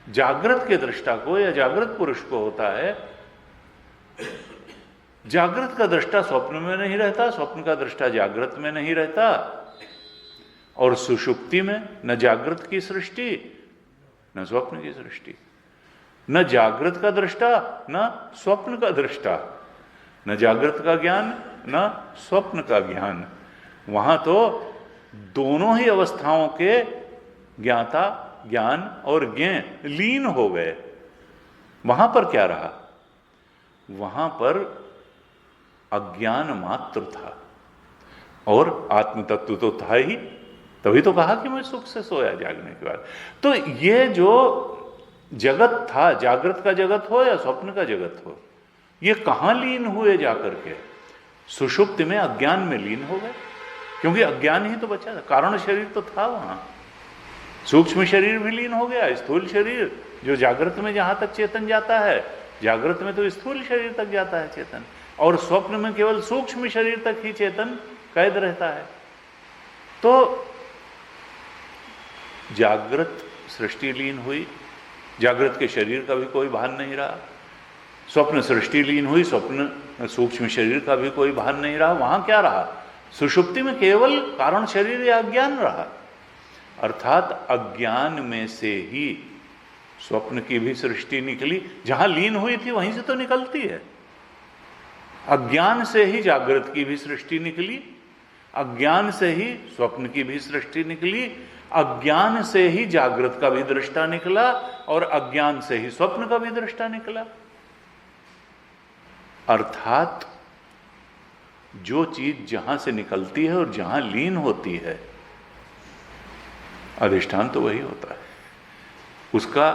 जागृत के दृष्टा को या जागृत पुरुष को होता है। जागृत का दृष्टा स्वप्न में नहीं रहता, स्वप्न का दृष्टा जागृत में नहीं रहता। और सुषुप्ति में न जागृत की सृष्टि न स्वप्न की सृष्टि, न जागृत का दृष्टा न स्वप्न का दृष्टा, न जागृत का ज्ञान न स्वप्न का ज्ञान। वहां तो दोनों ही अवस्थाओं के ज्ञाता, ज्ञान और ज्ञेय लीन हो गए। वहां पर क्या रहा? वहां पर अज्ञान मात्र था और आत्म तत्व तो था ही। तभी तो कहा कि मैं सुख से सोया जागने के बाद। तो ये जो जगत था, जागृत का जगत हो या स्वप्न का जगत हो, ये कहां लीन हुए जाकर के? सुषुप्ति में अज्ञान में लीन हो गए, क्योंकि अज्ञान ही तो बचा था। कारण शरीर तो था वहां, सूक्ष्म शरीर भी लीन हो गया, स्थूल शरीर जो जागृत में जहां तक चेतन जाता है, जागृत में तो स्थूल शरीर तक जाता है चेतन, और स्वप्न में केवल सूक्ष्म शरीर तक ही चेतन कैद रहता है। तो जागृत सृष्टि लीन हुई, जागृत के शरीर का भी कोई भान नहीं रहा। स्वप्न सृष्टि लीन हुई, स्वप्न सूक्ष्म शरीर का भी कोई भान नहीं रहा। वहां क्या रहा? सुषुप्ति में केवल कारण शरीर या अज्ञान रहा। अर्थात अज्ञान में से ही स्वप्न की भी सृष्टि निकली। जहां लीन हुई थी वहीं से तो निकलती है। अज्ञान से ही जागृत की भी सृष्टि निकली, अज्ञान से ही स्वप्न की भी सृष्टि निकली, अज्ञान से ही जागृत का भी दृष्टा निकला और अज्ञान से ही स्वप्न का भी दृष्टा निकला। अर्थात जो चीज जहां से निकलती है और जहां लीन होती है, अधिष्ठान तो वही होता है उसका।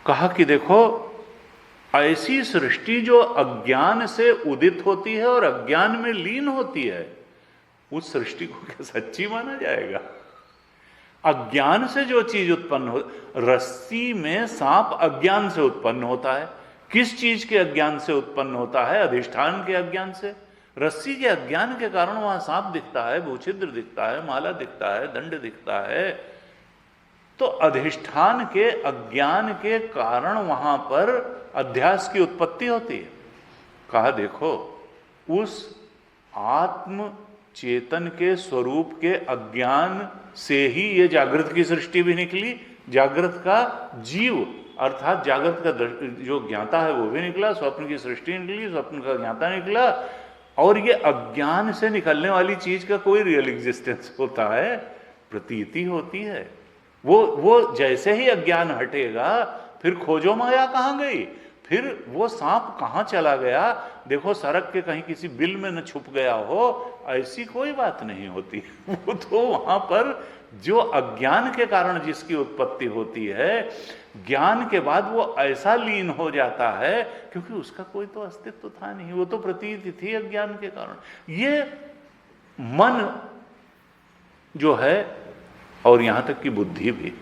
कहा कि देखो, ऐसी सृष्टि जो अज्ञान से उदित होती है और अज्ञान में लीन होती है, उस सृष्टि को क्या सच्ची माना जाएगा? अज्ञान से जो चीज उत्पन्न हो, रस्सी में सांप अज्ञान से उत्पन्न होता है। किस चीज के अज्ञान से उत्पन्न होता है? अधिष्ठान के अज्ञान से। रस्सी के अज्ञान के कारण वहां सांप दिखता है, भूछिद्र दिखता है, माला दिखता है, दंड दिखता है। तो अधिष्ठान के अज्ञान के कारण वहां पर अध्यास की उत्पत्ति होती है। कहा देखो, उस आत्म चेतन के स्वरूप के अज्ञान से ही ये जागृत की सृष्टि भी निकली। जागृत का जीव अर्थात जागृत का जो ज्ञाता है वो भी निकला, स्वप्न की सृष्टि निकली, स्वप्न का ज्ञाता निकला। और ये अज्ञान से निकलने वाली चीज का कोई रियल एग्जिस्टेंस होता है? प्रतीति होती है। वो जैसे ही अज्ञान हटेगा, फिर खोजो माया कहां गई, फिर वो सांप कहां चला गया, देखो सड़क के कहीं किसी बिल में न छुप गया हो, ऐसी कोई बात नहीं होती। वो तो वहां पर जो अज्ञान के कारण जिसकी उत्पत्ति होती है, ज्ञान के बाद वो ऐसा लीन हो जाता है, क्योंकि उसका कोई तो अस्तित्व था नहीं, वो तो प्रतीति थी अज्ञान के कारण। ये मन जो है, और यहां तक कि बुद्धि भी,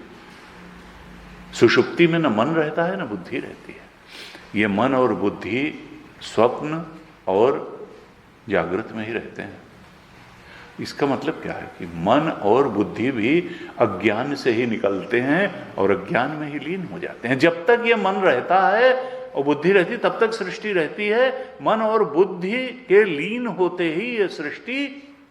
सुषुप्ति में न मन रहता है न बुद्धि रहती है। ये मन और बुद्धि स्वप्न और जागृत में ही रहते हैं। इसका मतलब क्या है कि मन और बुद्धि भी अज्ञान से ही निकलते हैं और अज्ञान में ही लीन हो जाते हैं। जब तक ये मन रहता है और बुद्धि रहती, तब तक सृष्टि रहती है। मन और बुद्धि के लीन होते ही ये सृष्टि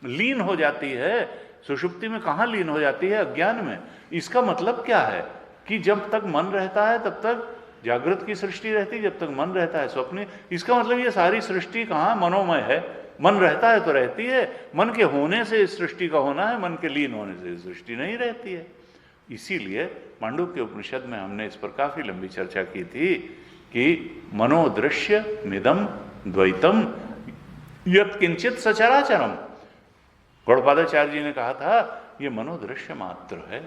लीन हो जाती है। सुषुप्ति में कहां लीन हो जाती है? अज्ञान में। इसका मतलब क्या है कि जब तक मन रहता है तब तक जागृत की सृष्टि रहती है, जब तक मन रहता है स्वप्न। इसका मतलब ये सारी सृष्टि कहां? मनोमय है। मन रहता है तो रहती है, मन के होने से इस सृष्टि का होना है, मन के लीन होने से इस सृष्टि नहीं रहती है। इसीलिए मांडुक्य उपनिषद में हमने इस पर काफी लंबी चर्चा की थी कि मनोदृश्य मिदम द्वैतम यत् किंचित सचराचरम। गौड़पादाचार्य जी ने कहा था ये मनोदृश्य मात्र है,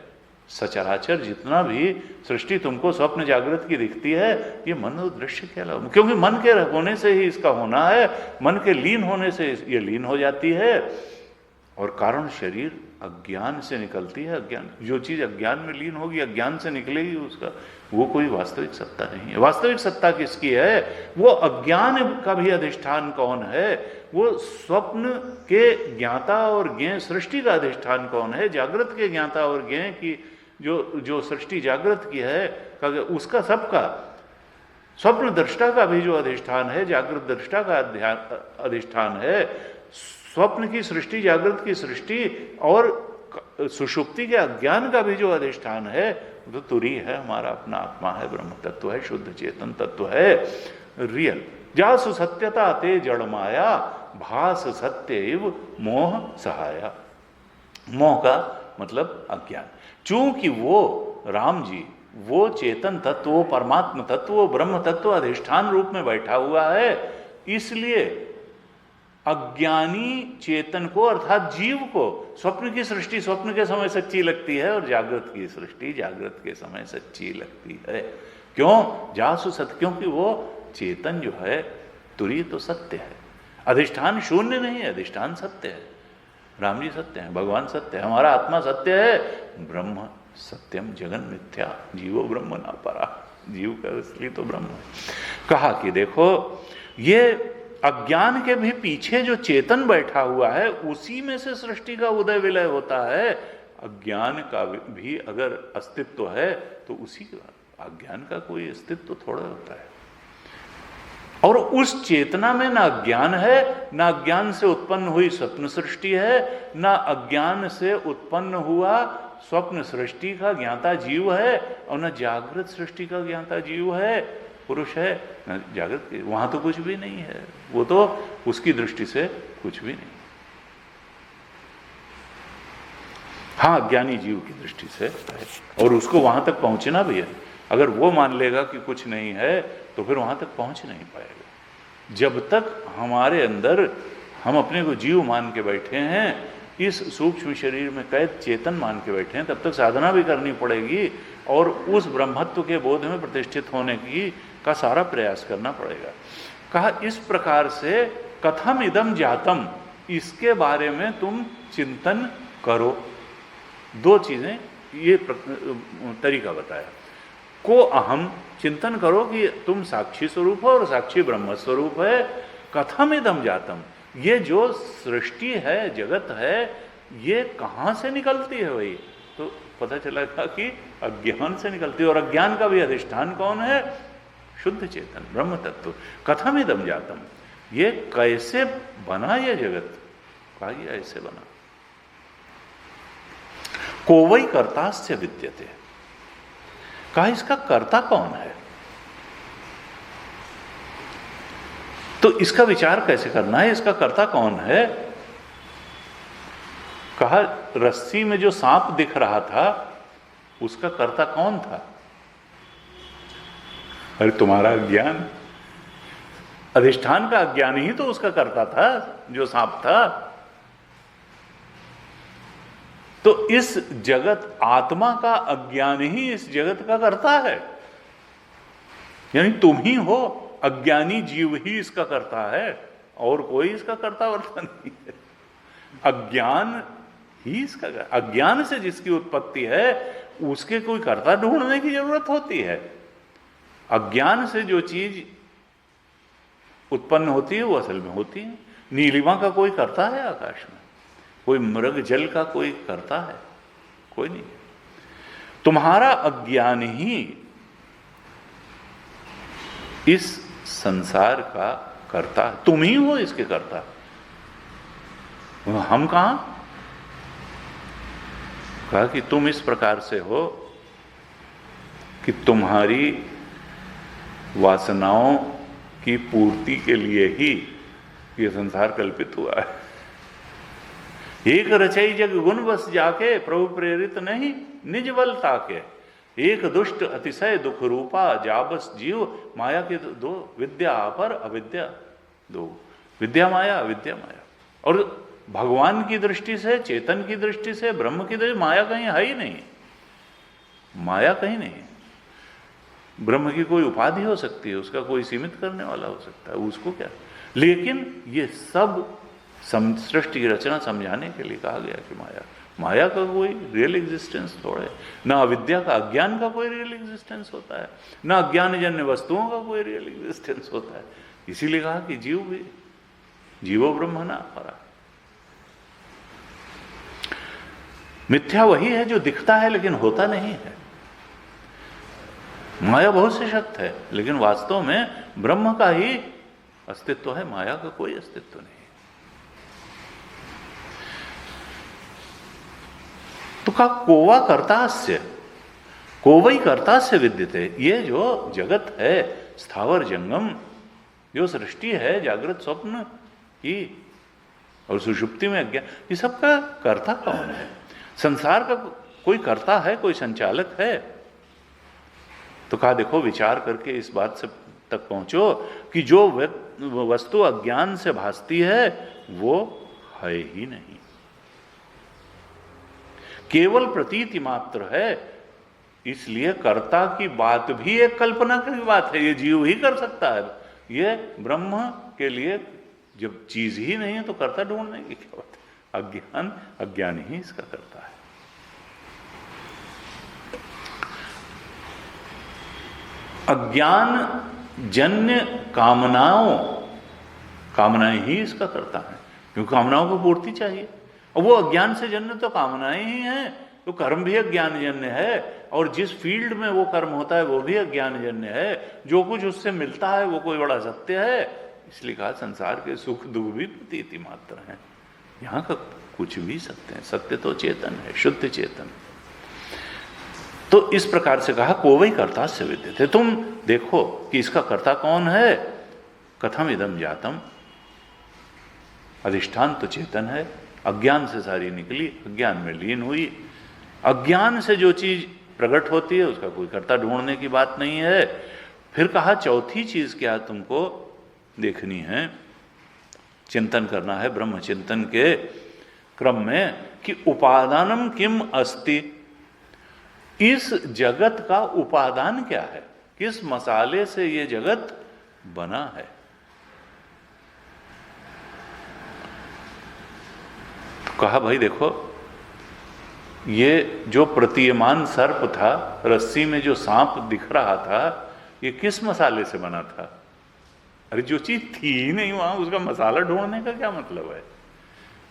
सचराचर जितना भी सृष्टि तुमको स्वप्न जागृत की दिखती है, ये मनोदृश्य के अलावा, क्योंकि मन के होने से ही इसका होना है, मन के लीन होने से ये लीन हो जाती है। और कारण शरीर अज्ञान से निकलती है। अज्ञान, जो चीज अज्ञान में लीन होगी, अज्ञान से निकलेगी, उसका वो कोई वास्तविक सत्ता नहीं है। वास्तविक सत्ता किसकी है? वो अज्ञान का भी अधिष्ठान कौन है? वो स्वप्न के ज्ञाता और ज्ञेय सृष्टि का अधिष्ठान कौन है? जागृत के ज्ञाता और ज्ञेय की जो सृष्टि जागृत की है, उसका सबका, स्वप्न दृष्टा का भी जो अधिष्ठान है, जागृत दृष्टा का अधिष्ठान है। स्वप्न की सृष्टि, जागृत की सृष्टि और सुषुप्ति के अज्ञान का भी जो अधिष्ठान है, तो तुरी है, हमारा अपना आत्मा है, ब्रह्म तत्व है, शुद्ध चेतन तत्व है, रियल। जासु सत्यता ते जड़ माया, भास सत्य एव मोह सहाया। मोह का मतलब अज्ञान। चूंकि वो राम जी, वो चेतन तत्व, वो परमात्म तत्व, वो ब्रह्म तत्व अधिष्ठान रूप में बैठा हुआ है, इसलिए अज्ञानी चेतन को अर्थात जीव को स्वप्न की सृष्टि स्वप्न के समय सच्ची लगती है और जागृत की सृष्टि जागृत के समय सच्ची लगती है। क्यों? जासु सत्य, क्योंकि वो चेतन जो है तुरी तो सत्य है, अधिष्ठान शून्य नहीं है, अधिष्ठान सत्य है। राम जी सत्य है, भगवान सत्य है, हमारा आत्मा सत्य है। ब्रह्म सत्यम जगन मिथ्या, जीवो ब्रह्म ना परा, जीव का असली तो ब्रह्म है। कहा कि देखो, ये अज्ञान के भी पीछे जो चेतन बैठा हुआ है, उसी में से सृष्टि का उदय विलय होता है। अज्ञान का भी अगर अस्तित्व है तो उसी का, अज्ञान का कोई अस्तित्व थोड़ा होता है। और उस चेतना में ना अज्ञान है, ना अज्ञान से उत्पन्न हुई स्वप्न सृष्टि है, ना अज्ञान से उत्पन्न हुआ स्वप्न सृष्टि का ज्ञाता जीव है, और ना जागृत सृष्टि का ज्ञाता जीव है, पुरुष है, ना जागृत। वहां तो कुछ भी नहीं है, वो तो उसकी दृष्टि से कुछ भी नहीं। हाँ, अज्ञानी जीव की दृष्टि से है, और उसको वहां तक पहुंचना भी है। अगर वो मान लेगा कि कुछ नहीं है तो फिर वहां तक पहुंच नहीं पाएगा। जब तक हमारे अंदर हम अपने को जीव मान के बैठे हैं, इस सूक्ष्म शरीर में कैद चेतन मान के बैठे हैं, तब तक साधना भी करनी पड़ेगी और उस ब्रह्मत्व के बोध में प्रतिष्ठित होने की का सारा प्रयास करना पड़ेगा। कहा इस प्रकार से कथम इदम जातम, इसके बारे में तुम चिंतन करो। दो चीजें, ये तरीका बताया। को अहम, चिंतन करो कि तुम साक्षी स्वरूप हो और साक्षी ब्रह्म स्वरूप है। कथम इदम जातम, ये जो सृष्टि है, जगत है, ये कहाँ से निकलती है? वही तो पता चला था कि अज्ञान से निकलती है, और अज्ञान का भी अधिष्ठान कौन है? शुद्ध चेतन ब्रह्म तत्व। कथम इदम जातम, ये कैसे बना ये जगत? कहा ये ऐसे बना। को वै कर्तास्य विद्यते, कहा इसका कर्ता कौन है? तो इसका विचार कैसे करना है, इसका कर्ता कौन है? कहा रस्सी में जो सांप दिख रहा था उसका कर्ता कौन था? अरे तुम्हारा अज्ञान, अधिष्ठान का अज्ञान ही तो उसका कर्ता था, जो सांप था। तो इस जगत, आत्मा का अज्ञान ही इस जगत का कर्ता है, यानी तुम ही हो, अज्ञानी जीव ही इसका कर्ता है, और कोई इसका कर्ता वर्ता नहीं है। अज्ञान ही इसका, अज्ञान से जिसकी उत्पत्ति है उसके कोई कर्ता ढूंढने की जरूरत होती है। अज्ञान से जो चीज उत्पन्न होती है वो असल में होती है। नीलिमा का कोई कर्ता है आकाश में? कोई मृग जल का कोई करता है? कोई नहीं। तुम्हारा अज्ञान ही इस संसार का कर्ता, तुम ही हो इसके कर्ता। हम कहां? कहा कि तुम इस प्रकार से हो कि तुम्हारी वासनाओं की पूर्ति के लिए ही यह संसार कल्पित हुआ है। एक रचई जग गुण बस जाके, प्रभु प्रेरित नहीं निज बल ताके। एक दुष्ट अतिशय दुख रूपा, जाबस जीव माया के दो, विद्या पर अविद्या दो। विद्या माया, अविद्या माया। और भगवान की दृष्टि से, चेतन की दृष्टि से, ब्रह्म की दृष्टि, माया कहीं है ही नहीं। माया कहीं नहीं। ब्रह्म की कोई उपाधि हो सकती है, उसका कोई सीमित करने वाला हो सकता है, उसको क्या। लेकिन ये सब सृष्टि की रचना समझाने के लिए कहा गया कि माया का कोई रियल एग्जिस्टेंस थोड़े, ना अविद्या का, अज्ञान का कोई रियल एग्जिस्टेंस होता है, ना अज्ञानजन्य वस्तुओं का कोई रियल एग्जिस्टेंस होता है। इसीलिए कहा कि जीव भी, जीवो ब्रह्म ना परा। मिथ्या वही है जो दिखता है लेकिन होता नहीं है। माया बहुत से शक्त है, लेकिन वास्तव में ब्रह्म का ही अस्तित्व है, माया का कोई अस्तित्व नहीं। तो कहा कोवा कर्तास्य, कोवई कर्तास्य विद्यते। ये जो जगत है, स्थावर जंगम, जो सृष्टि है, जागृत स्वप्न की और सुषुप्ति में अज्ञान, ये सब का कर्ता कौन है? संसार का कोई कर्ता है, कोई संचालक है? तो कहा देखो, विचार करके इस बात से तक पहुंचो कि जो वस्तु अज्ञान से भासती है वो है ही नहीं, केवल प्रतीति मात्र है। इसलिए कर्ता की बात भी एक कल्पना की बात है, ये जीव ही कर सकता है। ये ब्रह्म के लिए जब चीज ही नहीं है तो कर्ता ढूंढने की क्या बात है? अज्ञान ही इसका करता है। अज्ञान जन्य कामनाएं ही इसका करता है, क्योंकि कामनाओं को पूर्ति चाहिए, और वो अज्ञान से जन्य तो कामनाएं ही हैं। तो कर्म भी अज्ञान जन्य है, और जिस फील्ड में वो कर्म होता है वो भी अज्ञान जन्य है। जो कुछ उससे मिलता है वो कोई बड़ा सत्य है। इसलिए कहा संसार के सुख दुख भी प्रतीति मात्र हैं, यहाँ का कुछ भी सत्य है। सत्य तो चेतन है, शुद्ध चेतन। तो इस प्रकार से कहा कोवई कर्ता से विद्यते। तुम देखो कि इसका कर्ता कौन है। कथम इदम जातम, अधिष्ठान तो चेतन है, अज्ञान से सारी निकली, अज्ञान में लीन हुई। अज्ञान से जो चीज प्रकट होती है उसका कोई कर्ता ढूंढने की बात नहीं है। फिर कहा चौथी चीज क्या तुमको देखनी है, चिंतन करना है ब्रह्म चिंतन के। क्रम में कि उपादानम किम अस्ति, इस जगत का उपादान क्या है, किस मसाले से ये जगत बना है। तो कहा भाई देखो, ये जो प्रतीयमान सर्प था, रस्सी में जो सांप दिख रहा था, ये किस मसाले से बना था? अरे जो चीज थी ही नहीं वहां, उसका मसाला ढूंढने का क्या मतलब है?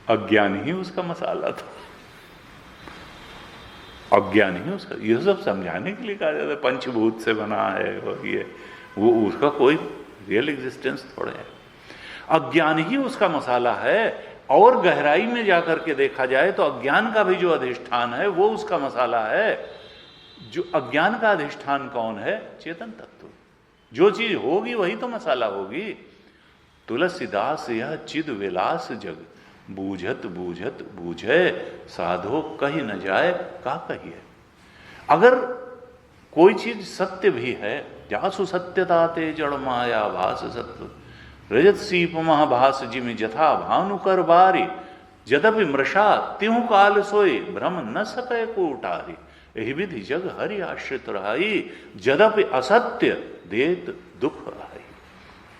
अज्ञान ही उसका मसाला था, अज्ञान ही उसका। ये सब समझाने के लिए कहा जाता है पंचभूत से बना है, और ये वो उसका कोई रियल एग्जिस्टेंस थोड़ा है। अज्ञान ही उसका मसाला है। और गहराई में जाकर के देखा जाए तो अज्ञान का भी जो अधिष्ठान है वो उसका मसाला है। जो अज्ञान का अधिष्ठान कौन है? चेतन तत्व। जो चीज होगी वही तो मसाला होगी। तुलसीदास यह चिद विलास जग, बूझत बूझत बूझे, साधो कही न जाए का कहिए। अगर कोई चीज सत्य भी है, जासु सत्यता ते जड़ माया भास सत्व, रजत सीप महाभास जिमि जथा भानुकर बारी, जदपि मृषा त्यों काल सोई, भ्रम न सके को उठारी, यही विधि जग हरि आश्रित रहाई, जदपि असत्य देत दुख आई,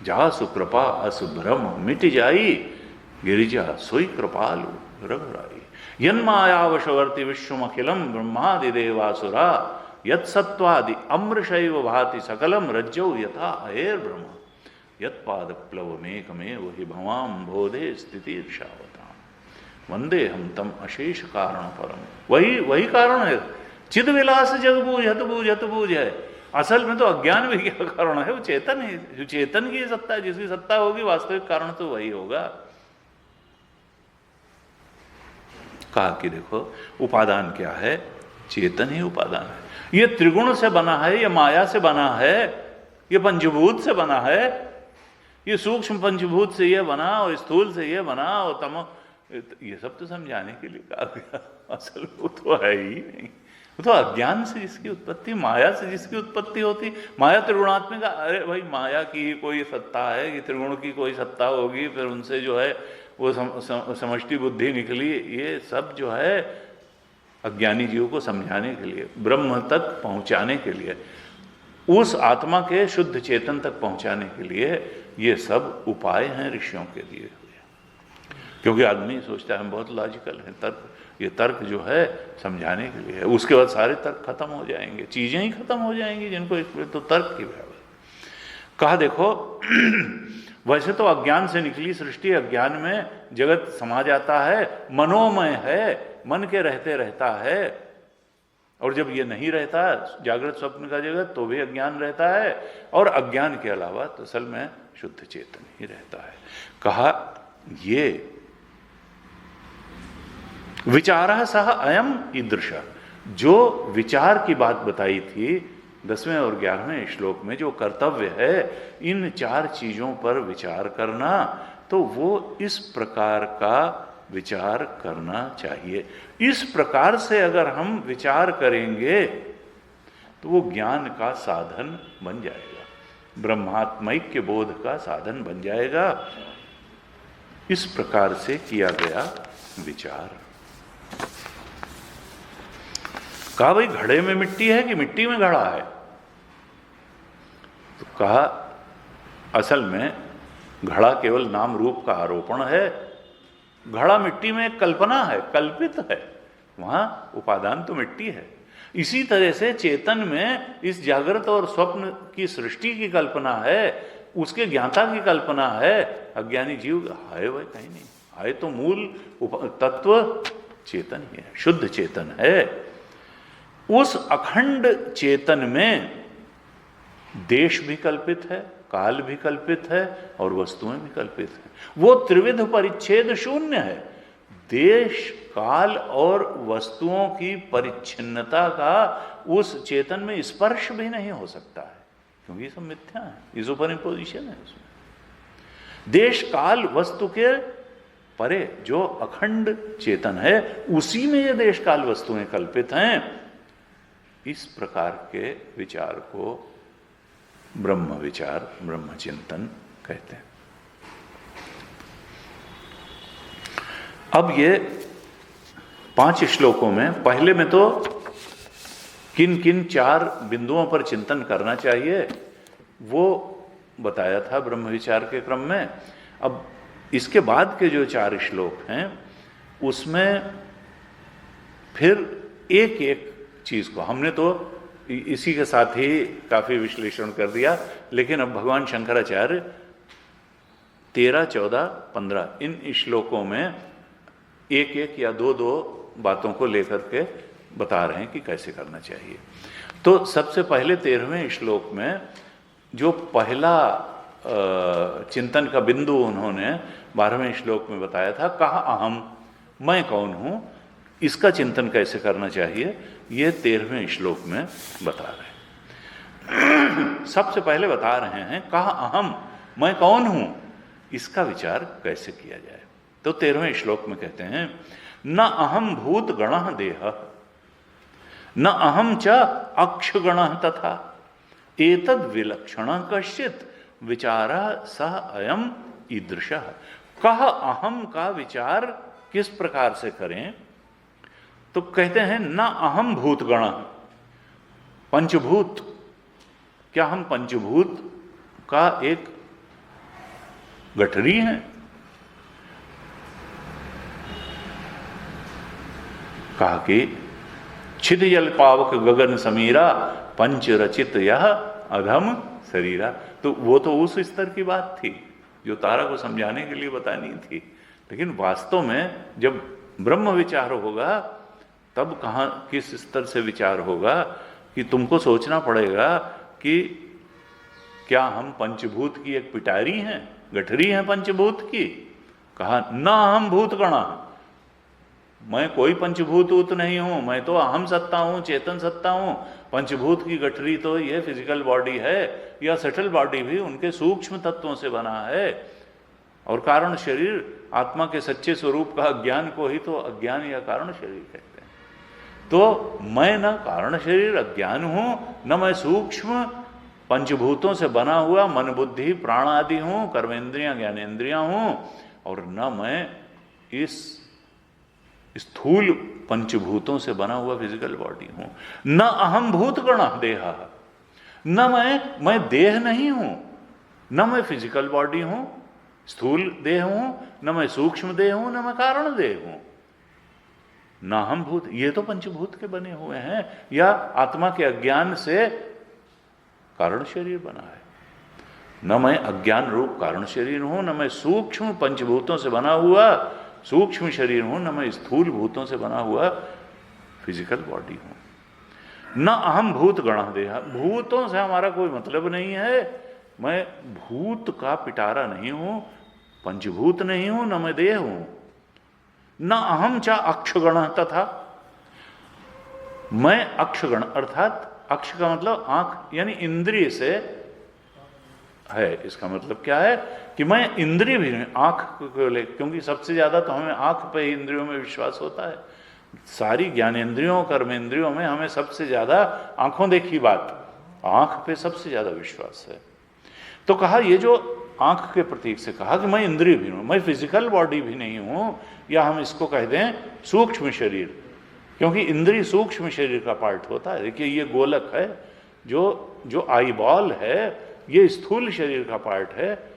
जासु कृपा अस भ्रम मिट जाई, गिरिजा सोई कृपालु रघुराई। यन्मायावशवर्ति विश्वमखिलम ब्रह्मादि देवासुरा, यत्सत्वादि अमृषैव भाति सकलम, रज्जौ यथा अहेर ब्रह्म, यत्पाद प्लवमेकमेव हि भवाम बोधे स्थितिर्षावताम, वंदे हम तम अशेष कारण परम। वही कारण है। चिद विलास जग बूझत बूझत बूझ है। असल में तो अज्ञान भी क्या कारण है? वो चेतन है। जो चेतन की सत्ता, जिसकी सत्ता होगी, वास्तविक कारण तो वही होगा। कहा कि देखो उपादान क्या है? चेतन ही उपादान है। ये त्रिगुण से बना है, ये माया से बना है, ये पंचभूत से बना है, ये सूक्ष्म पंचभूत से ये बना, और स्थूल से ये बना, और तमो, ये सब तो समझाने के लिए कहा गया। असल वो तो है ही नहीं। वो तो अज्ञान से जिसकी उत्पत्ति, माया से जिसकी उत्पत्ति होती। माया त्रिगुणात्मिक। अरे भाई, माया की ही कोई सत्ता है कि त्रिगुण की कोई सत्ता होगी, फिर उनसे जो है वो समष्टि बुद्धि निकली। ये सब जो है अज्ञानी जीव को समझाने के लिए, ब्रह्म तक पहुंचाने के लिए, उस आत्मा के शुद्ध चेतन तक पहुंचाने के लिए ये सब उपाय हैं ऋषियों के दिए हुए। क्योंकि आदमी सोचता है हम बहुत लॉजिकल हैं, तर्क, ये तर्क जो है समझाने के लिए है। उसके बाद सारे तर्क खत्म हो जाएंगे, चीजें ही खत्म हो जाएंगी जिनको तो तर्क की बराबर। कहा देखो वैसे तो अज्ञान से निकली सृष्टि, अज्ञान में जगत समा जाता है, मनोमय है, मन के रहते रहता है। और जब ये नहीं रहता जागृत स्वप्न का जगत, तो भी अज्ञान रहता है। और अज्ञान के अलावा तो असल में शुद्ध चेतन ही रहता है। कहा ये विचारः सह अयम ईदृश, जो विचार की बात बताई थी 10वें और 11वें श्लोक में, जो कर्तव्य है इन चार चीजों पर विचार करना, तो वो इस प्रकार का विचार करना चाहिए। इस प्रकार से अगर हम विचार करेंगे तो वो ज्ञान का साधन बन जाएगा, ब्रह्मात्मैक्य बोध का साधन बन जाएगा। इस प्रकार से किया गया विचार। कहा भाई घड़े में मिट्टी है कि मिट्टी में घड़ा है? तो कहा असल में घड़ा केवल नाम रूप का आरोपण है। घड़ा मिट्टी में एक कल्पना है, कल्पित है, वहां उपादान तो मिट्टी है। इसी तरह से चेतन में इस जागृत और स्वप्न की सृष्टि की कल्पना है, उसके ज्ञाता की कल्पना है। अज्ञानी जीव है वह कहीं नहीं, है तो मूल तत्व चेतन ही है, शुद्ध चेतन है। उस अखंड चेतन में देश भी कल्पित है, काल भी कल्पित है, और वस्तुएं भी कल्पित हैं। वो त्रिविध परिच्छेद शून्य है। देश, काल और वस्तुओं की परिच्छिन्नता का उस चेतन में स्पर्श भी नहीं हो सकता है, क्योंकि ये सब मिथ्या है, ये सुपरइम्पोजिशन है उसमें। देश, काल, वस्तु के परे जो अखंड चेतन है, उसी में ये देश, काल, वस्तुएं कल्पित हैं। इस प्रकार के विचार को ब्रह्म विचार, ब्रह्म चिंतन कहते हैं। अब ये 5 श्लोकों में, पहले में तो किन किन 4 बिंदुओं पर चिंतन करना चाहिए वो बताया था ब्रह्म विचार के क्रम में। अब इसके बाद के जो 4 श्लोक हैं उसमें फिर एक एक चीज को हमने तो इसी के साथ ही काफी विश्लेषण कर दिया, लेकिन अब भगवान शंकराचार्य 13, 14, 15 इन श्लोकों में एक एक या दो बातों को लेकर के बता रहे हैं कि कैसे करना चाहिए। तो सबसे पहले 13वें श्लोक में जो पहला चिंतन का बिंदु उन्होंने 12वें श्लोक में बताया था, कहा अहम, मैं कौन हूं, इसका चिंतन कैसे करना चाहिए ये 13वें श्लोक में बता रहे हैं। सबसे पहले बता रहे हैं कहा अहम, मैं कौन हूं, इसका विचार कैसे किया जाए। तो 13वें श्लोक में कहते हैं न अहम भूत गणः देह न अहम च अक्ष गणः तथा एतद् विलक्षण कश्चित् विचारः सह अयम ईदृशः। कह अहम का विचार किस प्रकार से करें, तो कहते हैं न अहम भूत गण, पंचभूत, क्या हम पंचभूत का एक गठरी हैं? कहा कि छिद जल पावक गगन समीरा पंच रचित यह अधम शरीरा। तो वो तो उस स्तर की बात थी जो तारा को समझाने के लिए बतानी थी, लेकिन वास्तव में जब ब्रह्म विचार होगा तब कहाँ किस स्तर से विचार होगा कि तुमको सोचना पड़ेगा कि क्या हम पंचभूत की एक पिटारी हैं, गठरी हैं पंचभूत की। कहा न हम भूत गणा, मैं कोई पंचभूत नहीं हूं, मैं तो अहम सत्ता हूं, चेतन सत्ता हूं। पंचभूत की गठरी तो ये फिजिकल बॉडी है, या सटल बॉडी भी उनके सूक्ष्म तत्वों से बना है, और कारण शरीर आत्मा के सच्चे स्वरूप का अज्ञान को ही तो अज्ञान या कारण शरीर कहते हैं। तो मैं न कारण शरीर अज्ञान हूं, न मैं सूक्ष्म पंचभूतों से बना हुआ मन बुद्धि प्राण आदि हूं, कर्मेंद्रियां ज्ञानेन्द्रियां हूं, और न मैं इस स्थूल पंचभूतों से बना हुआ फिजिकल बॉडी हूं। न अहम भूत गण देहा, न मैं देह नहीं हूं, न मैं फिजिकल बॉडी हूं, स्थूल देह हूं, न मैं सूक्ष्म देह हूं, न मैं कारण देह हूं। न हम भूत, ये तो पंचभूत के बने हुए हैं, या आत्मा के अज्ञान से कारण शरीर बना है। न मैं अज्ञान रूप कारण शरीर हूं, न मैं सूक्ष्म पंचभूतों से बना हुआ सूक्ष्म शरीर हूं, न मैं स्थूल भूतों से बना हुआ फिजिकल बॉडी हूं। न अहम भूत गण देहा, भूतों से हमारा कोई मतलब नहीं है, मैं भूत का पिटारा नहीं हूं, पंचभूत नहीं हूं, न मैं देह हूं। न अहम चा अक्षगण तथा, मैं अक्षगण, अर्थात अक्ष का मतलब आंख यानी इंद्रिय से है। इसका मतलब क्या है कि मैं इंद्रिय भी नहीं, आंख को ले, क्योंकि सबसे ज्यादा तो हमें आंख पे ही इंद्रियों में विश्वास होता है। सारी ज्ञानेंद्रियों कर्मेंद्रियों में हमें सबसे ज्यादा आंखों देखी बात, आंख पे सबसे ज्यादा विश्वास है। तो कहा ये जो आंख के प्रतीक से कहा कि मैं इंद्रिय भी हूं, मैं फिजिकल बॉडी भी नहीं हूं, या हम इसको कह दें सूक्ष्म शरीर, क्योंकि इंद्रिय सूक्ष्म शरीर का पार्ट होता है। देखिए ये गोलक है, जो आई बॉल है, ये स्थूल शरीर का पार्ट है।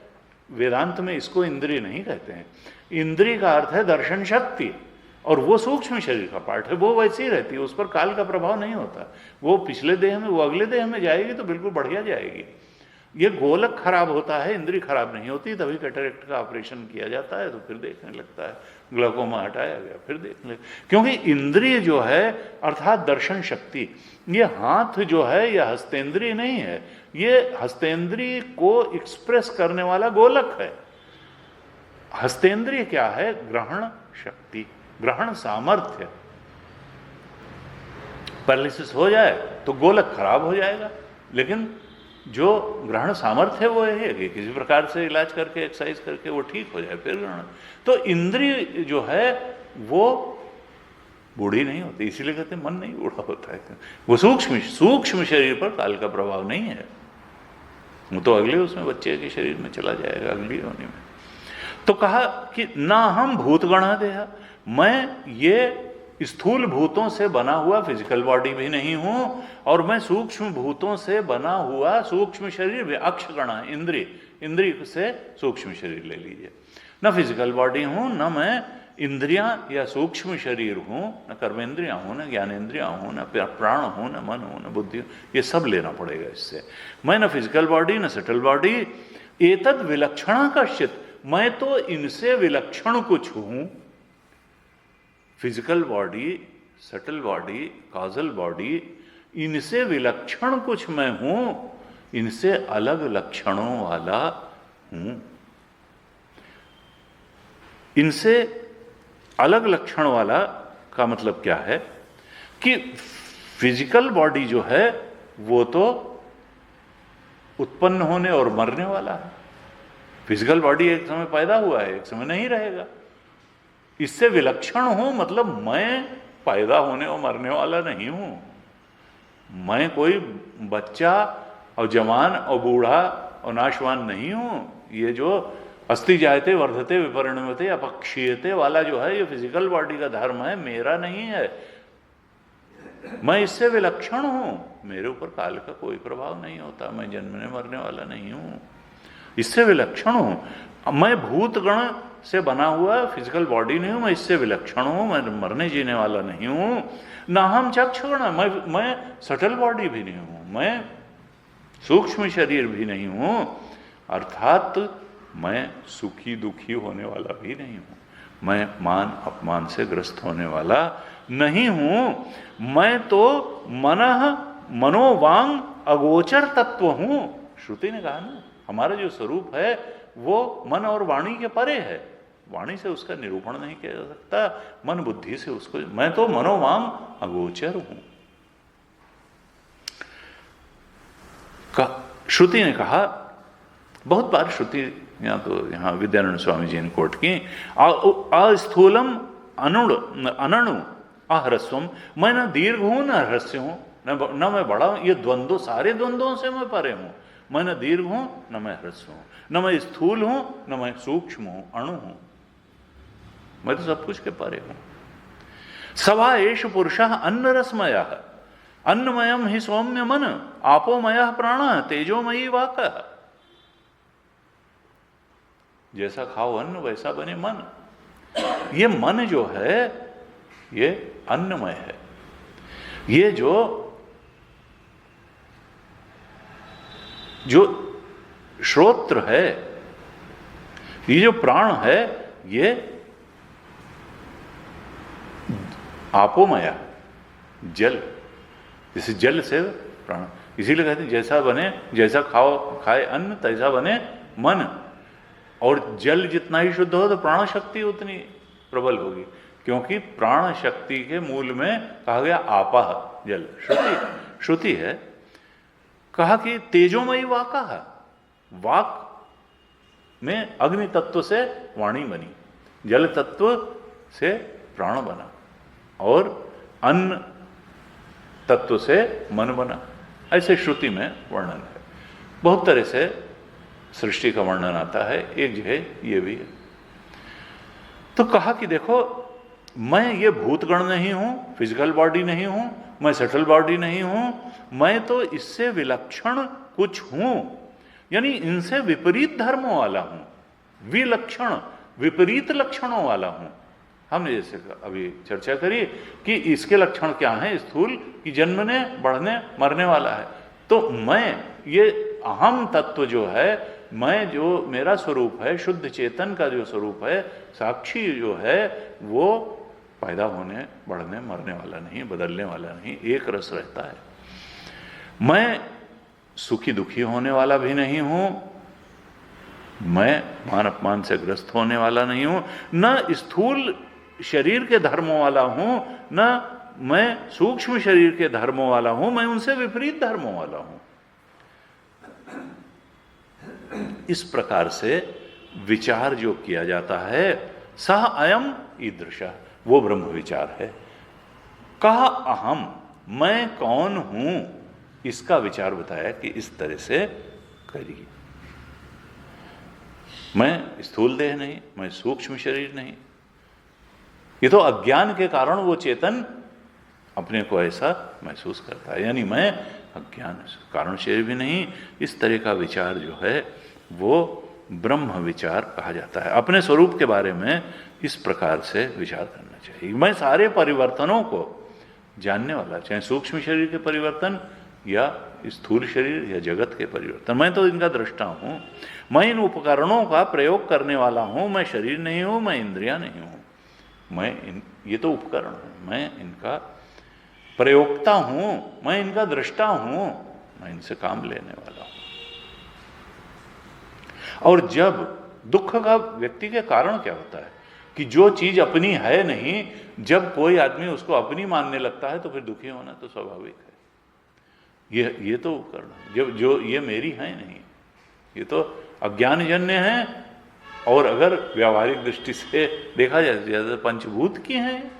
वेदांत में इसको इंद्रिय नहीं कहते हैं। इंद्रिय का अर्थ है दर्शन शक्ति, और वो सूक्ष्म शरीर का पार्ट है, वो वैसे ही रहती है, उस पर काल का प्रभाव नहीं होता। वो पिछले देह में, वो अगले देह में जाएगी तो बिल्कुल बढ़िया जाएगी। ये गोलक खराब होता है, इंद्रिय खराब नहीं होती, तभी कैटरेक्ट का ऑपरेशन किया जाता है, तो फिर देखने लगता है, ग्लाकोमा हटाया गया फिर देखने, क्योंकि इंद्रिय जो है अर्थात दर्शन शक्ति, ये हाथ जो है यह हस्तेंद्रिय नहीं है, ये हस्तेंद्रिय को एक्सप्रेस करने वाला गोलक है। हस्तेंद्रिय क्या है? ग्रहण शक्ति, ग्रहण सामर्थ्य। पैरालिसिस हो जाए तो गोलक खराब हो जाएगा, लेकिन जो ग्रहण सामर्थ्य है वो है कि किसी प्रकार से इलाज करके एक्सरसाइज करके वो ठीक हो जाए फिर ग्रहण। तो इंद्रिय जो है वो बूढ़ी नहीं होती, इसीलिए कहते हैं मन नहीं बूढ़ा होता है, वो सूक्ष्म शरीर पर काल का प्रभाव नहीं है, वो तो अगले उसमें बच्चे के शरीर में चला जाएगा, अगली योनि में। तो कहा कि ना हम भूतगण देहा, मैं ये स्थूल भूतों से बना हुआ फिजिकल बॉडी भी नहीं हूं, और मैं सूक्ष्म भूतों से बना हुआ सूक्ष्म शरीर भी, अक्षगण इंद्रिय, इंद्रिय से सूक्ष्म शरीर ले लीजिए, न फिजिकल बॉडी हूं, न मैं इंद्रियां या सूक्ष्म शरीर हूं, न कर्मेंद्रियां हूं, न ज्ञानेंद्रियां हूं, न प्राण हूं, न मन हूं, न बुद्धि हूं, ये सब लेना पड़ेगा इससे। मैं न फिजिकल बॉडी न सटल बॉडी, एतद विलक्षण कश्चित, मैं तो इनसे विलक्षण कुछ हूं। Physical body, subtle body, causal body, इनसे विलक्षण कुछ मैं हूं, इनसे अलग लक्षणों वाला हूं। इनसे अलग लक्षण वाला का मतलब क्या है कि फिजिकल बॉडी जो है वो तो उत्पन्न होने और मरने वाला है। फिजिकल बॉडी एक समय पैदा हुआ है, एक समय नहीं रहेगा। इससे विलक्षण हूं मतलब मैं पैदा होने और मरने वाला नहीं हूं। मैं कोई बच्चा और जवान और बूढ़ा और नाशवान नहीं हूं। ये जो अस्ति जायते वर्धते विपरिणमते अपक्षीयते वाला जो है, ये फिजिकल बॉडी का धर्म है, मेरा नहीं है। मैं इससे विलक्षण हूं, मेरे ऊपर काल का कोई प्रभाव नहीं होता, मैं जन्मने मरने वाला नहीं हूं, इससे विलक्षण हूं। मैं भूतगण से बना हुआ फिजिकल बॉडी नहीं हूं, मैं इससे विलक्षण हूं, मैं मरने जीने वाला नहीं हूं। ना हम चक्षुगण, मैं सटल बॉडी भी नहीं हूं, मैं सूक्ष्म शरीर भी नहीं हूं, अर्थात मैं सुखी दुखी होने वाला भी नहीं हूं, मैं मान अपमान से ग्रस्त होने वाला नहीं हूं। मैं तो मनोवांग अगोचर तत्व हूं। श्रुति ने कहा ना, हमारा जो स्वरूप है वो मन और वाणी के परे है, वाणी से उसका निरूपण नहीं किया जा सकता, मन बुद्धि से उसको, मैं तो मनोवांग अगोचर हूं। श्रुति ने कहा, बहुत बार श्रुति, यहाँ विद्यानंद स्वामी जी ने कोट की, अस्थूलम अनणु अहरस्वम, मैं न दीर्घ हूं न ह्रस्व हूं, न मैं बड़ा हूं, ये द्वंद्व, सारे द्वंद्वों से मैं परे हूं। मैं न दीर्घ हूं न मैं ह्रस्व हूं, न मैं स्थूल हूं न मैं सूक्ष्म हूं, अणु हूं, मैं तो सब कुछ के परे हूं। सवा एष पुरुषः अन्न रसमय, अन्नमयम ही सौम्य मन, आपोमय प्राण, तेजोमयी वाक। जैसा खाओ अन्न वैसा बने मन। ये मन जो है ये अन्नमय है। ये जो श्रोत्र है, ये जो प्राण है, ये आपोमया, जल, जैसे जल से प्राण, इसीलिए कहते हैं जैसा बने, जैसा खाए अन्न तैसा बने मन। और जल जितना ही शुद्ध हो तो प्राण शक्ति उतनी प्रबल होगी, क्योंकि प्राण शक्ति के मूल में कहा गया आपाह, जल। श्रुति है, कहा कि तेजोमयी वाका है, वाक में अग्नि तत्व से वाणी बनी, जल तत्व से प्राण बना, और अन्न तत्व से मन बना। ऐसे श्रुति में वर्णन है। बहुत तरह से सृष्टि का वर्णन आता है, एक जगह ये भी है। तो कहा कि देखो, मैं ये भूतगण नहीं हूं, फिजिकल बॉडी नहीं हूं, मैं सटल बॉडी नहीं हूं, मैं तो इससे विलक्षण कुछ हूं, यानी इनसे विपरीत धर्मों वाला हूं, विलक्षण विपरीत लक्षणों वाला हूं। हमने जैसे अभी चर्चा करी कि इसके लक्षण क्या हैं, स्थूल कि जन्मने बढ़ने मरने वाला है। तो मैं ये अहम तत्व जो है, मैं जो मेरा स्वरूप है, शुद्ध चेतन का जो स्वरूप है, साक्षी जो है, वो पैदा होने बढ़ने मरने वाला नहीं, बदलने वाला नहीं, एक रस रहता है। मैं सुखी दुखी होने वाला भी नहीं हूं, मैं मान अपमान से ग्रस्त होने वाला नहीं हूं, न स्थूल शरीर के धर्मों वाला हूं, न मैं सूक्ष्म शरीर के धर्मों वाला हूं, मैं उनसे विपरीत धर्मों वाला हूं। इस प्रकार से विचार जो किया जाता है, सह अयम ईदृश, वो ब्रह्म विचार है। कहा अहम, मैं कौन हूं, इसका विचार बताया कि इस तरह से करिए। मैं स्थूल देह नहीं, मैं सूक्ष्म शरीर नहीं, ये तो अज्ञान के कारण वो चेतन अपने को ऐसा महसूस करता है, यानी मैं अज्ञान कारण शरीर भी नहीं। इस तरह का विचार जो है वो ब्रह्म विचार कहा जाता है। अपने स्वरूप के बारे में इस प्रकार से विचार करना चाहिए। मैं सारे परिवर्तनों को जानने वाला, चाहे सूक्ष्म शरीर के परिवर्तन या स्थूल शरीर या जगत के परिवर्तन, मैं तो इनका दृष्टा हूँ। मैं इन उपकरणों का प्रयोग करने वाला हूँ। मैं शरीर नहीं हूँ, मैं इंद्रियां नहीं हूँ, ये तो उपकरण है। मैं इनका प्रयोक्ता हूँ, मैं इनका दृष्टा हूँ, मैं इनसे काम लेने वाला हूँ। और जब दुख का व्यक्ति के कारण क्या होता है कि जो चीज अपनी है नहीं, जब कोई आदमी उसको अपनी मानने लगता है तो फिर दुखी होना तो स्वाभाविक है। ये तो उपकरण जो ये मेरी है नहीं, ये तो अज्ञानजन्य है। और अगर व्यावहारिक दृष्टि से देखा जाए तो पंचभूत की हैं,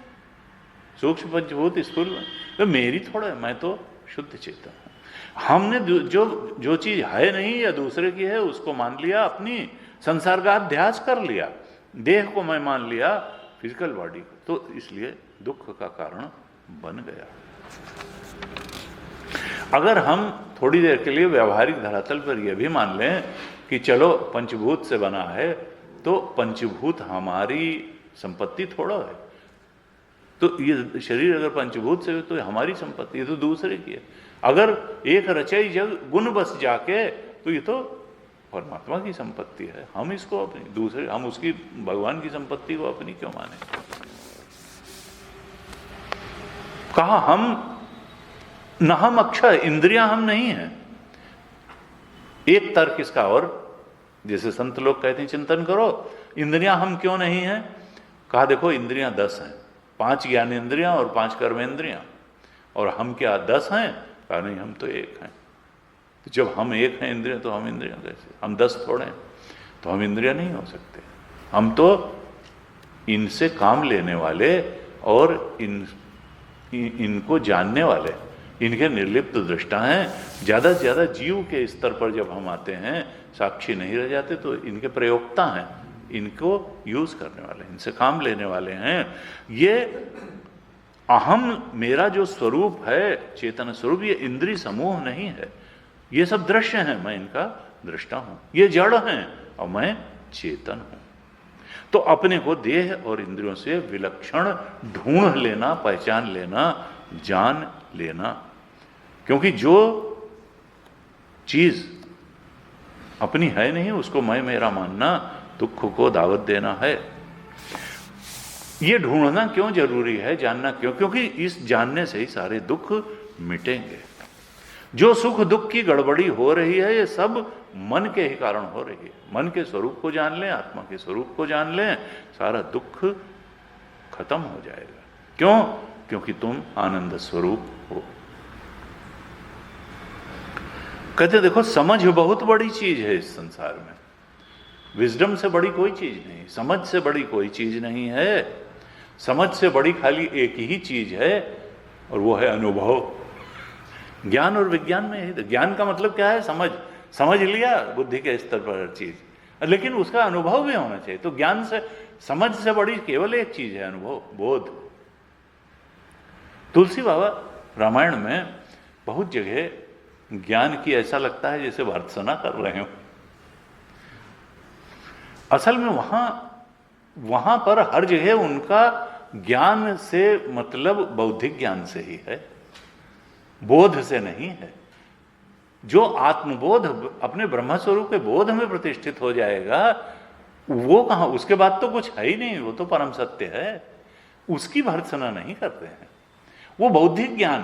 सूक्ष्म पंचभूत स्थूल, तो मेरी थोड़ा है, मैं तो शुद्ध चेतन हूँ। हमने जो चीज है नहीं या दूसरे की है उसको मान लिया, अपनी संसार का अध्यास कर लिया, देह को मैं मान लिया, फिजिकल बॉडी को, तो इसलिए दुख का कारण बन गया। अगर हम थोड़ी देर के लिए व्यवहारिक धरातल पर यह भी मान लें कि चलो पंचभूत से बना है, तो पंचभूत हमारी संपत्ति थोड़ा है, तो ये शरीर अगर पंचभूत से तो हमारी संपत्ति, ये तो दूसरे की है। अगर एक रचई जग गुण बस जाके, तो ये तो परमात्मा की संपत्ति है। हम इसको अपनी दूसरे, हम उसकी भगवान की संपत्ति को अपनी क्यों माने? कहा हम न हम अक्षय, इंद्रियां हम नहीं हैं। एक तर्क इसका, और जैसे संत लोग कहते हैं चिंतन करो, इंद्रियां हम क्यों नहीं हैं? कहा देखो इंद्रियां 10 हैं, 5 ज्ञान इंद्रियां और 5 कर्म इंद्रियां, और हम क्या 10 हैं? कहा नहीं, हम तो एक हैं। तो जब हम एक हैं इंद्रियां, तो हम इंद्रियां कैसे? हम 10 थोड़े हैं, तो हम इंद्रियां नहीं हो सकते। हम तो इनसे काम लेने वाले और इनको जानने वाले, इनके निर्लिप्त दृष्टा हैं। ज़्यादा से ज़्यादा जीव के स्तर पर जब हम आते हैं, साक्षी नहीं रह जाते, तो इनके प्रयोक्ता हैं, इनको यूज करने वाले, इनसे काम लेने वाले हैं। ये अहम मेरा जो स्वरूप है, चेतन स्वरूप, ये इंद्रिय समूह नहीं है। ये सब दृश्य हैं, मैं इनका दृष्टा हूं। ये जड़ हैं और मैं चेतन हूं। तो अपने को देह और इंद्रियों से विलक्षण ढूंढ लेना, पहचान लेना, जान लेना। क्योंकि जो चीज अपनी है नहीं, उसको मैं मेरा मानना दुख को दावत देना है। ये ढूंढना क्यों जरूरी है, जानना क्यों? क्योंकि इस जानने से ही सारे दुख मिटेंगे। जो सुख दुख की गड़बड़ी हो रही है, ये सब मन के ही कारण हो रही है। मन के स्वरूप को जान लें, आत्मा के स्वरूप को जान लें, सारा दुख खत्म हो जाएगा। क्यों? क्योंकि तुम आनंद स्वरूप हो। कहते देखो, समझ बहुत बड़ी चीज है इस संसार में। विजडम से बड़ी कोई चीज नहीं, समझ से बड़ी कोई चीज नहीं है। समझ से बड़ी खाली एक ही चीज है, और वो है अनुभव। ज्ञान और विज्ञान में ही, ज्ञान का मतलब क्या है? समझ लिया बुद्धि के स्तर पर हर चीज, लेकिन उसका अनुभव भी होना चाहिए। तो ज्ञान से, समझ से बड़ी केवल एक चीज है, अनुभव, बोध। तुलसी बाबा रामायण में बहुत जगह ज्ञान की ऐसा लगता है जैसे भर्त्सना कर रहे हो। असल में वहां पर हर जगह उनका ज्ञान से मतलब बौद्धिक ज्ञान से ही है, बोध से नहीं है। जो आत्मबोध अपने ब्रह्मस्वरूप के बोध में प्रतिष्ठित हो जाएगा, वो कहां, उसके बाद तो कुछ है ही नहीं, वो तो परम सत्य है। उसकी भर्त्सना नहीं करते हैं, वो बौद्धिक ज्ञान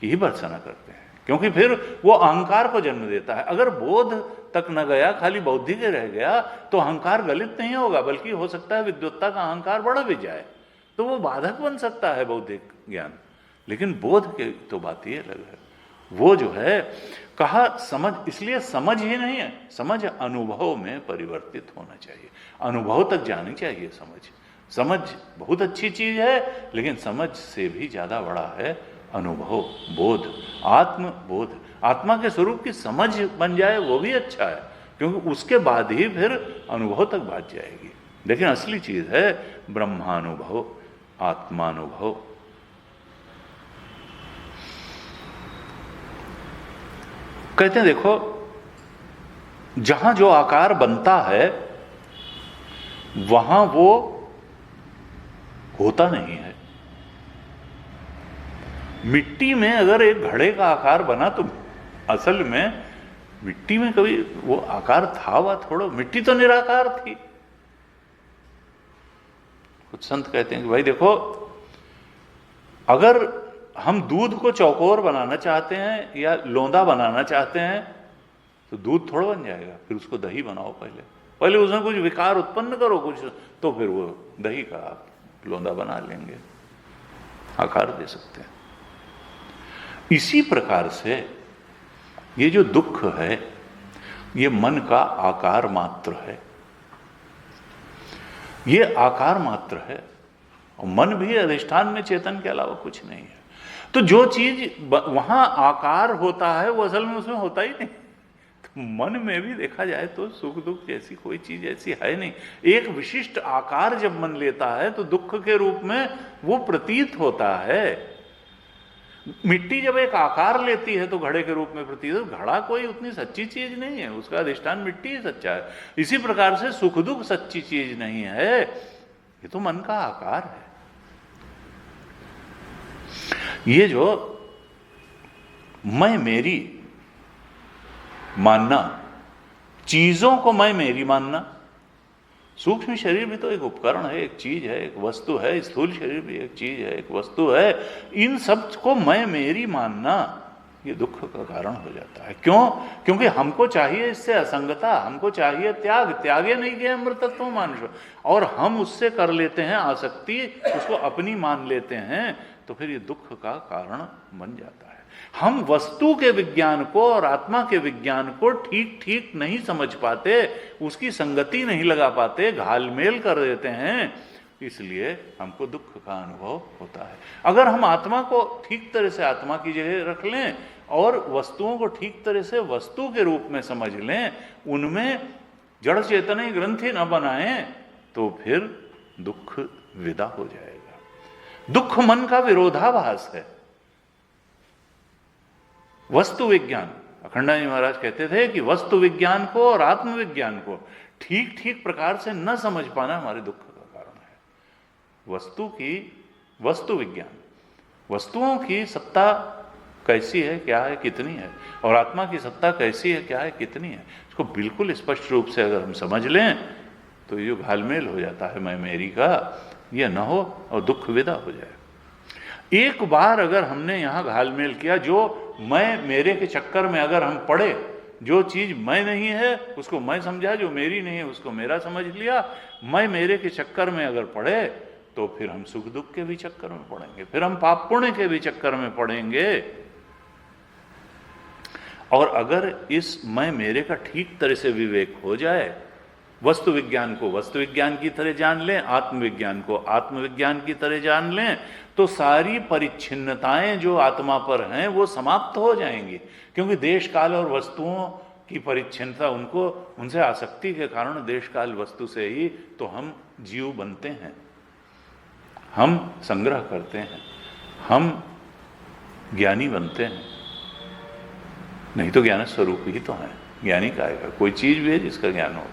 की ही भर्त्सना करते हैं, क्योंकि फिर वो अहंकार को जन्म देता है। अगर बोध तक न गया, खाली बौद्धिक रह गया, तो अहंकार गलित नहीं होगा, बल्कि हो सकता है विद्वत्ता का अहंकार बढ़ भी जाए, तो वो बाधक बन सकता है बौद्धिक ज्ञान। लेकिन बोध की तो बात ही अलग है। वो जो है, कहा समझ, इसलिए समझ ही नहीं है, समझ अनुभव में परिवर्तित होना चाहिए, अनुभव तक जानी चाहिए समझ बहुत अच्छी चीज है, लेकिन समझ से भी ज्यादा बड़ा है अनुभव, बोध, आत्मबोध। आत्मा के स्वरूप की समझ बन जाए वो भी अच्छा है, क्योंकि उसके बाद ही फिर अनुभव तक बात जाएगी। लेकिन असली चीज है ब्रह्मानुभव, आत्मानुभव। कहते हैं देखो, जहां जो आकार बनता है वहां वो होता नहीं है। मिट्टी में अगर एक घड़े का आकार बना तो असल में मिट्टी में कभी वो आकार था वा थोड़ा, मिट्टी तो निराकार थी। कुछ संत कहते हैं कि भाई देखो, अगर हम दूध को चौकोर बनाना चाहते हैं या लोंदा बनाना चाहते हैं तो दूध थोड़ा बन जाएगा, फिर उसको दही बनाओ। पहले उसमें कुछ विकार उत्पन्न करो कुछ, तो फिर वो दही का आप लोंदा बना लेंगे, आकार दे सकते हैं। इसी प्रकार से ये जो दुख है ये मन का आकार मात्र है, ये आकार मात्र है। और मन भी अधिष्ठान में चेतन के अलावा कुछ नहीं है। तो जो चीज वहां आकार होता है वो असल में उसमें होता ही नहीं। तो मन में भी देखा जाए तो सुख दुख जैसी कोई चीज ऐसी है नहीं। एक विशिष्ट आकार जब मन लेता है तो दुख के रूप में वो प्रतीत होता है। मिट्टी जब एक आकार लेती है तो घड़े के रूप में प्रतीत है। घड़ा कोई उतनी सच्ची चीज नहीं है, उसका अधिष्ठान मिट्टी ही सच्चा है। इसी प्रकार से सुख दुख सच्ची चीज नहीं है, ये तो मन का आकार है। ये जो मैं मेरी मानना, चीजों को मैं मेरी मानना, सूक्ष्म शरीर भी तो एक उपकरण है, एक चीज है, एक वस्तु है। स्थूल शरीर भी एक चीज है, एक वस्तु है। इन सब को मैं मेरी मानना ये दुख का कारण हो जाता है। क्यों? क्योंकि हमको चाहिए इससे असंगता, हमको चाहिए त्याग, त्यागे नहीं गए अमृतत्व मानुष, और हम उससे कर लेते हैं आसक्ति, उसको अपनी मान लेते हैं, तो फिर ये दुख का कारण बन जाता है। हम वस्तु के विज्ञान को और आत्मा के विज्ञान को ठीक ठीक नहीं समझ पाते, उसकी संगति नहीं लगा पाते, घालमेल कर देते हैं, इसलिए हमको दुख का अनुभव होता है। अगर हम आत्मा को ठीक तरह से आत्मा की जगह रख लें और वस्तुओं को ठीक तरह से वस्तु के रूप में समझ लें, उनमें जड़ चेतन ग्रंथि न बनाएं, तो फिर दुख विदा हो जाएगा। दुख मन का विरोधाभास है। वस्तु विज्ञान, अखंडानंद महाराज कहते थे कि वस्तु विज्ञान को और आत्मविज्ञान को ठीक ठीक प्रकार से न समझ पाना हमारे दुख का कारण है। वस्तु विज्ञान, वस्तुओं की सत्ता कैसी है, क्या है, कितनी है, और आत्मा की सत्ता कैसी है, क्या है, कितनी है, इसको बिल्कुल स्पष्ट रूप से अगर हम समझ लें तो ये जो घालमेल हो जाता है मैं मेरी का, यह न हो और दुख विदा हो जाए। एक बार अगर हमने यहां घालमेल किया, जो मैं मेरे के चक्कर में अगर हम पड़े, जो चीज मैं नहीं है उसको मैं समझा, जो मेरी नहीं है उसको मेरा समझ लिया, मैं मेरे के चक्कर में अगर पड़े तो फिर हम सुख दुख के भी चक्कर में पड़ेंगे, फिर हम पाप पुण्य के भी चक्कर में पड़ेंगे। और अगर इस मैं मेरे का ठीक तरह से विवेक हो जाए, वस्तु विज्ञान को वस्तु विज्ञान की तरह जान लें, आत्मविज्ञान को आत्मविज्ञान की तरह जान लें, तो सारी परिच्छिन्नताएं जो आत्मा पर हैं वो समाप्त हो जाएंगी। क्योंकि देश काल और वस्तुओं की परिच्छिन्नता, उनसे आसक्ति के कारण देश काल वस्तु से ही तो हम जीव बनते हैं, हम संग्रह करते हैं, हम ज्ञानी बनते हैं। नहीं तो ज्ञान स्वरूप ही तो है, ज्ञानी का आएगा, कोई चीज भी है जिसका ज्ञान हो।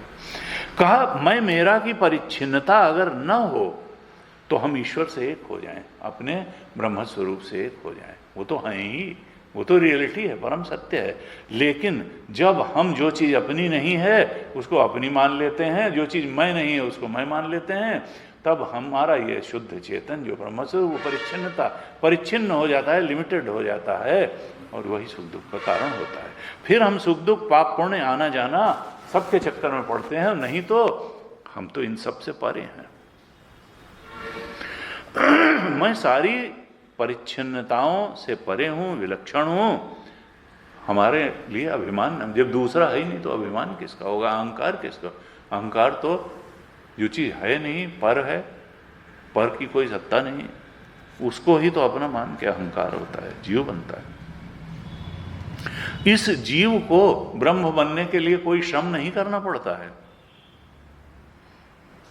कहा मैं मेरा की परिच्छिन्नता अगर न हो तो हम ईश्वर से एक हो जाएं, अपने ब्रह्म स्वरूप से एक हो जाएं। वो तो हैं ही, वो तो रियलिटी है, परम सत्य है। लेकिन जब हम जो चीज अपनी नहीं है उसको अपनी मान लेते हैं, जो चीज मैं नहीं है उसको मैं मान लेते हैं, तब हमारा ये शुद्ध चेतन जो ब्रह्म स्वरूप, वो परिच्छिन्न हो जाता है, लिमिटेड हो जाता है, और वही सुख दुख का कारण होता है। फिर हम सुख दुख पाप पुण्य आना जाना सबके चक्कर में पड़ते हैं, नहीं तो हम तो इन सब से परे हैं। मैं सारी परिच्छिन्नताओं से परे हूं, विलक्षण हूं। हमारे लिए अभिमान, जब दूसरा है ही नहीं तो अभिमान किसका होगा, अहंकार किसका? अहंकार तो जो चीज है नहीं, पर है, पर की कोई सत्ता नहीं, उसको ही तो अपना मान के अहंकार होता है, जीव बनता है। इस जीव को ब्रह्म बनने के लिए कोई श्रम नहीं करना पड़ता है।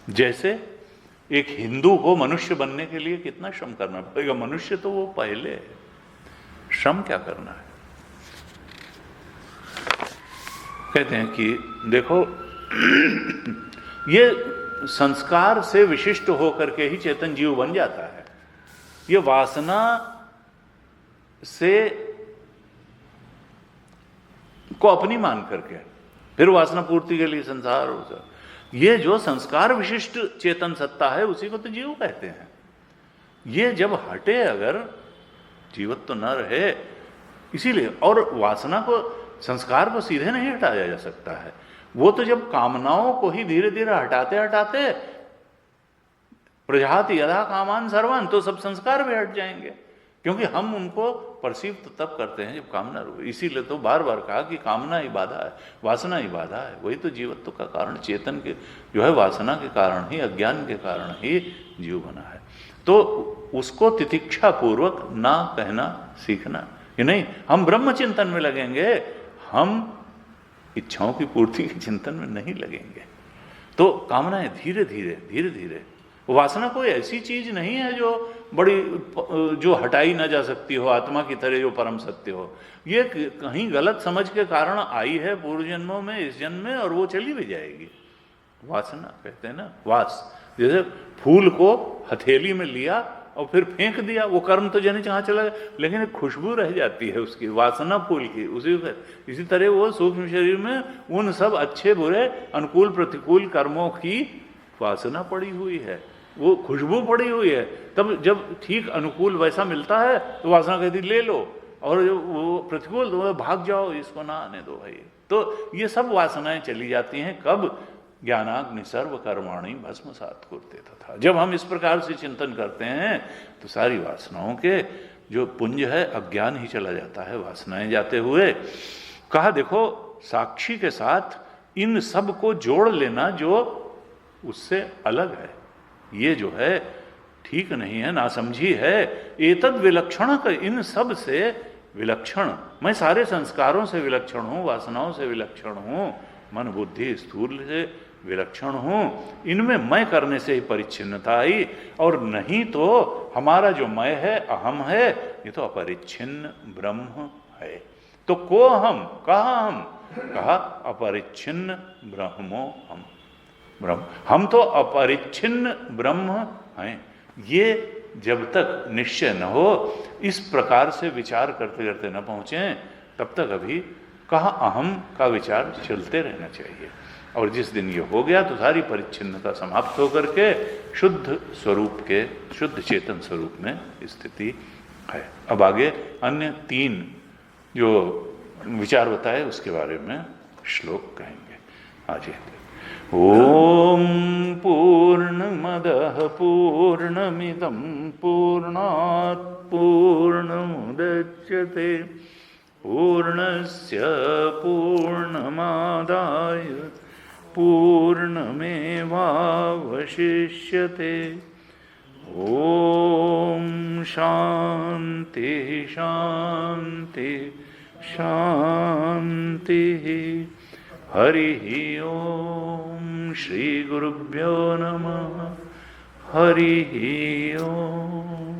जैसे एक हिंदू को मनुष्य बनने के लिए कितना श्रम करना पड़ेगा? मनुष्य तो वो पहले है, श्रम क्या करना है? कहते हैं कि देखो ये संस्कार से विशिष्ट होकर के ही चेतन जीव बन जाता है। ये वासना से को अपनी मान करके फिर वासना पूर्ति के लिए संसार हो जाए, ये जो संस्कार विशिष्ट चेतन सत्ता है उसी को तो जीव कहते हैं। ये जब हटे, अगर जीवत तो न रहे, इसीलिए। और वासना को, संस्कार को सीधे नहीं हटाया जा सकता है। वो तो जब कामनाओं को ही धीरे धीरे हटाते हटाते प्रजाति यदा कामान सर्वान, तो सब संस्कार भी हट जाएंगे, क्योंकि हम उनको परसीव तो तब करते हैं जब कामना रुके। इसीलिए तो बार बार कहा कि कामना ही बाधा है, वासना ही बाधा है। वही तो जीवत्व का कारण, चेतन के जो है वासना के कारण ही, अज्ञान के कारण ही जीव बना है। तो उसको तितिक्षा पूर्वक ना कहना सीखना कि नहीं हम ब्रह्म चिंतन में लगेंगे, हम इच्छाओं की पूर्ति के चिंतन में नहीं लगेंगे। तो कामनाएं धीरे धीरे धीरे धीरे, वासना कोई ऐसी चीज नहीं है जो बड़ी, जो हटाई ना जा सकती हो, आत्मा की तरह जो परम सत्य हो। ये कहीं गलत समझ के कारण आई है पूर्व जन्मों में, इस जन्म में, और वो चली भी जाएगी। वासना कहते हैं ना, वास, जैसे फूल को हथेली में लिया और फिर फेंक दिया, वो कर्म तो जाने जहाँ चला गया, लेकिन एक खुशबू रह जाती है उसकी, वासना फूल की। इसी तरह वो सूक्ष्म शरीर में उन सब अच्छे बुरे अनुकूल प्रतिकूल कर्मों की वासना पड़ी हुई है, वो खुशबू पड़ी हुई है। तब जब ठीक अनुकूल वैसा मिलता है तो वासना कहती ले लो, और वो प्रतिकूल तो भाग जाओ, इसको ना आने दो भाई। तो ये सब वासनाएं चली जाती हैं कब? ज्ञानाग्नि सर्व कर्माणि भस्मसात् कुरुते तथा। जब हम इस प्रकार से चिंतन करते हैं तो सारी वासनाओं के जो पुंज है, अज्ञान ही चला जाता है वासनाएं जाते हुए। कहा देखो साक्षी के साथ इन सब को जोड़ लेना जो उससे अलग है, ये जो है ठीक नहीं है, नासमझी है। एतद विलक्षण, इन सब से विलक्षण, मैं सारे संस्कारों से विलक्षण हूं, वासनाओं से विलक्षण हूं, मन बुद्धि स्थूल से विलक्षण हूं। इनमें मैं करने से ही परिच्छिन्नता आई, और नहीं तो हमारा जो मैं है, अहम है, ये तो अपरिच्छिन्न ब्रह्म है। तो को हम, कहा हम, कहा अपरिच्छिन्न ब्रह्मो हम, ब्रह्म, हम तो अपरिच्छिन्न ब्रह्म हैं। ये जब तक निश्चय न हो, इस प्रकार से विचार करते करते न पहुंचे, तब तक अभी कहा अहम का विचार चलते रहना चाहिए। और जिस दिन ये हो गया तो सारी परिच्छिन्नता समाप्त होकर के शुद्ध स्वरूप के, शुद्ध चेतन स्वरूप में स्थिति है। अब आगे अन्य 3 जो विचार बताए उसके बारे में श्लोक कहेंगे आज। ओम पूर्णमदः पूर्णमिदं पूर्णात् पूर्णमुदच्यते पूर्णस्य पूर्णमादाय पूर्णमेवावशिष्यते। ओम शांति शांति शांति। हरि ओम श्री गुरुभ्यो नमः। हरि ओम।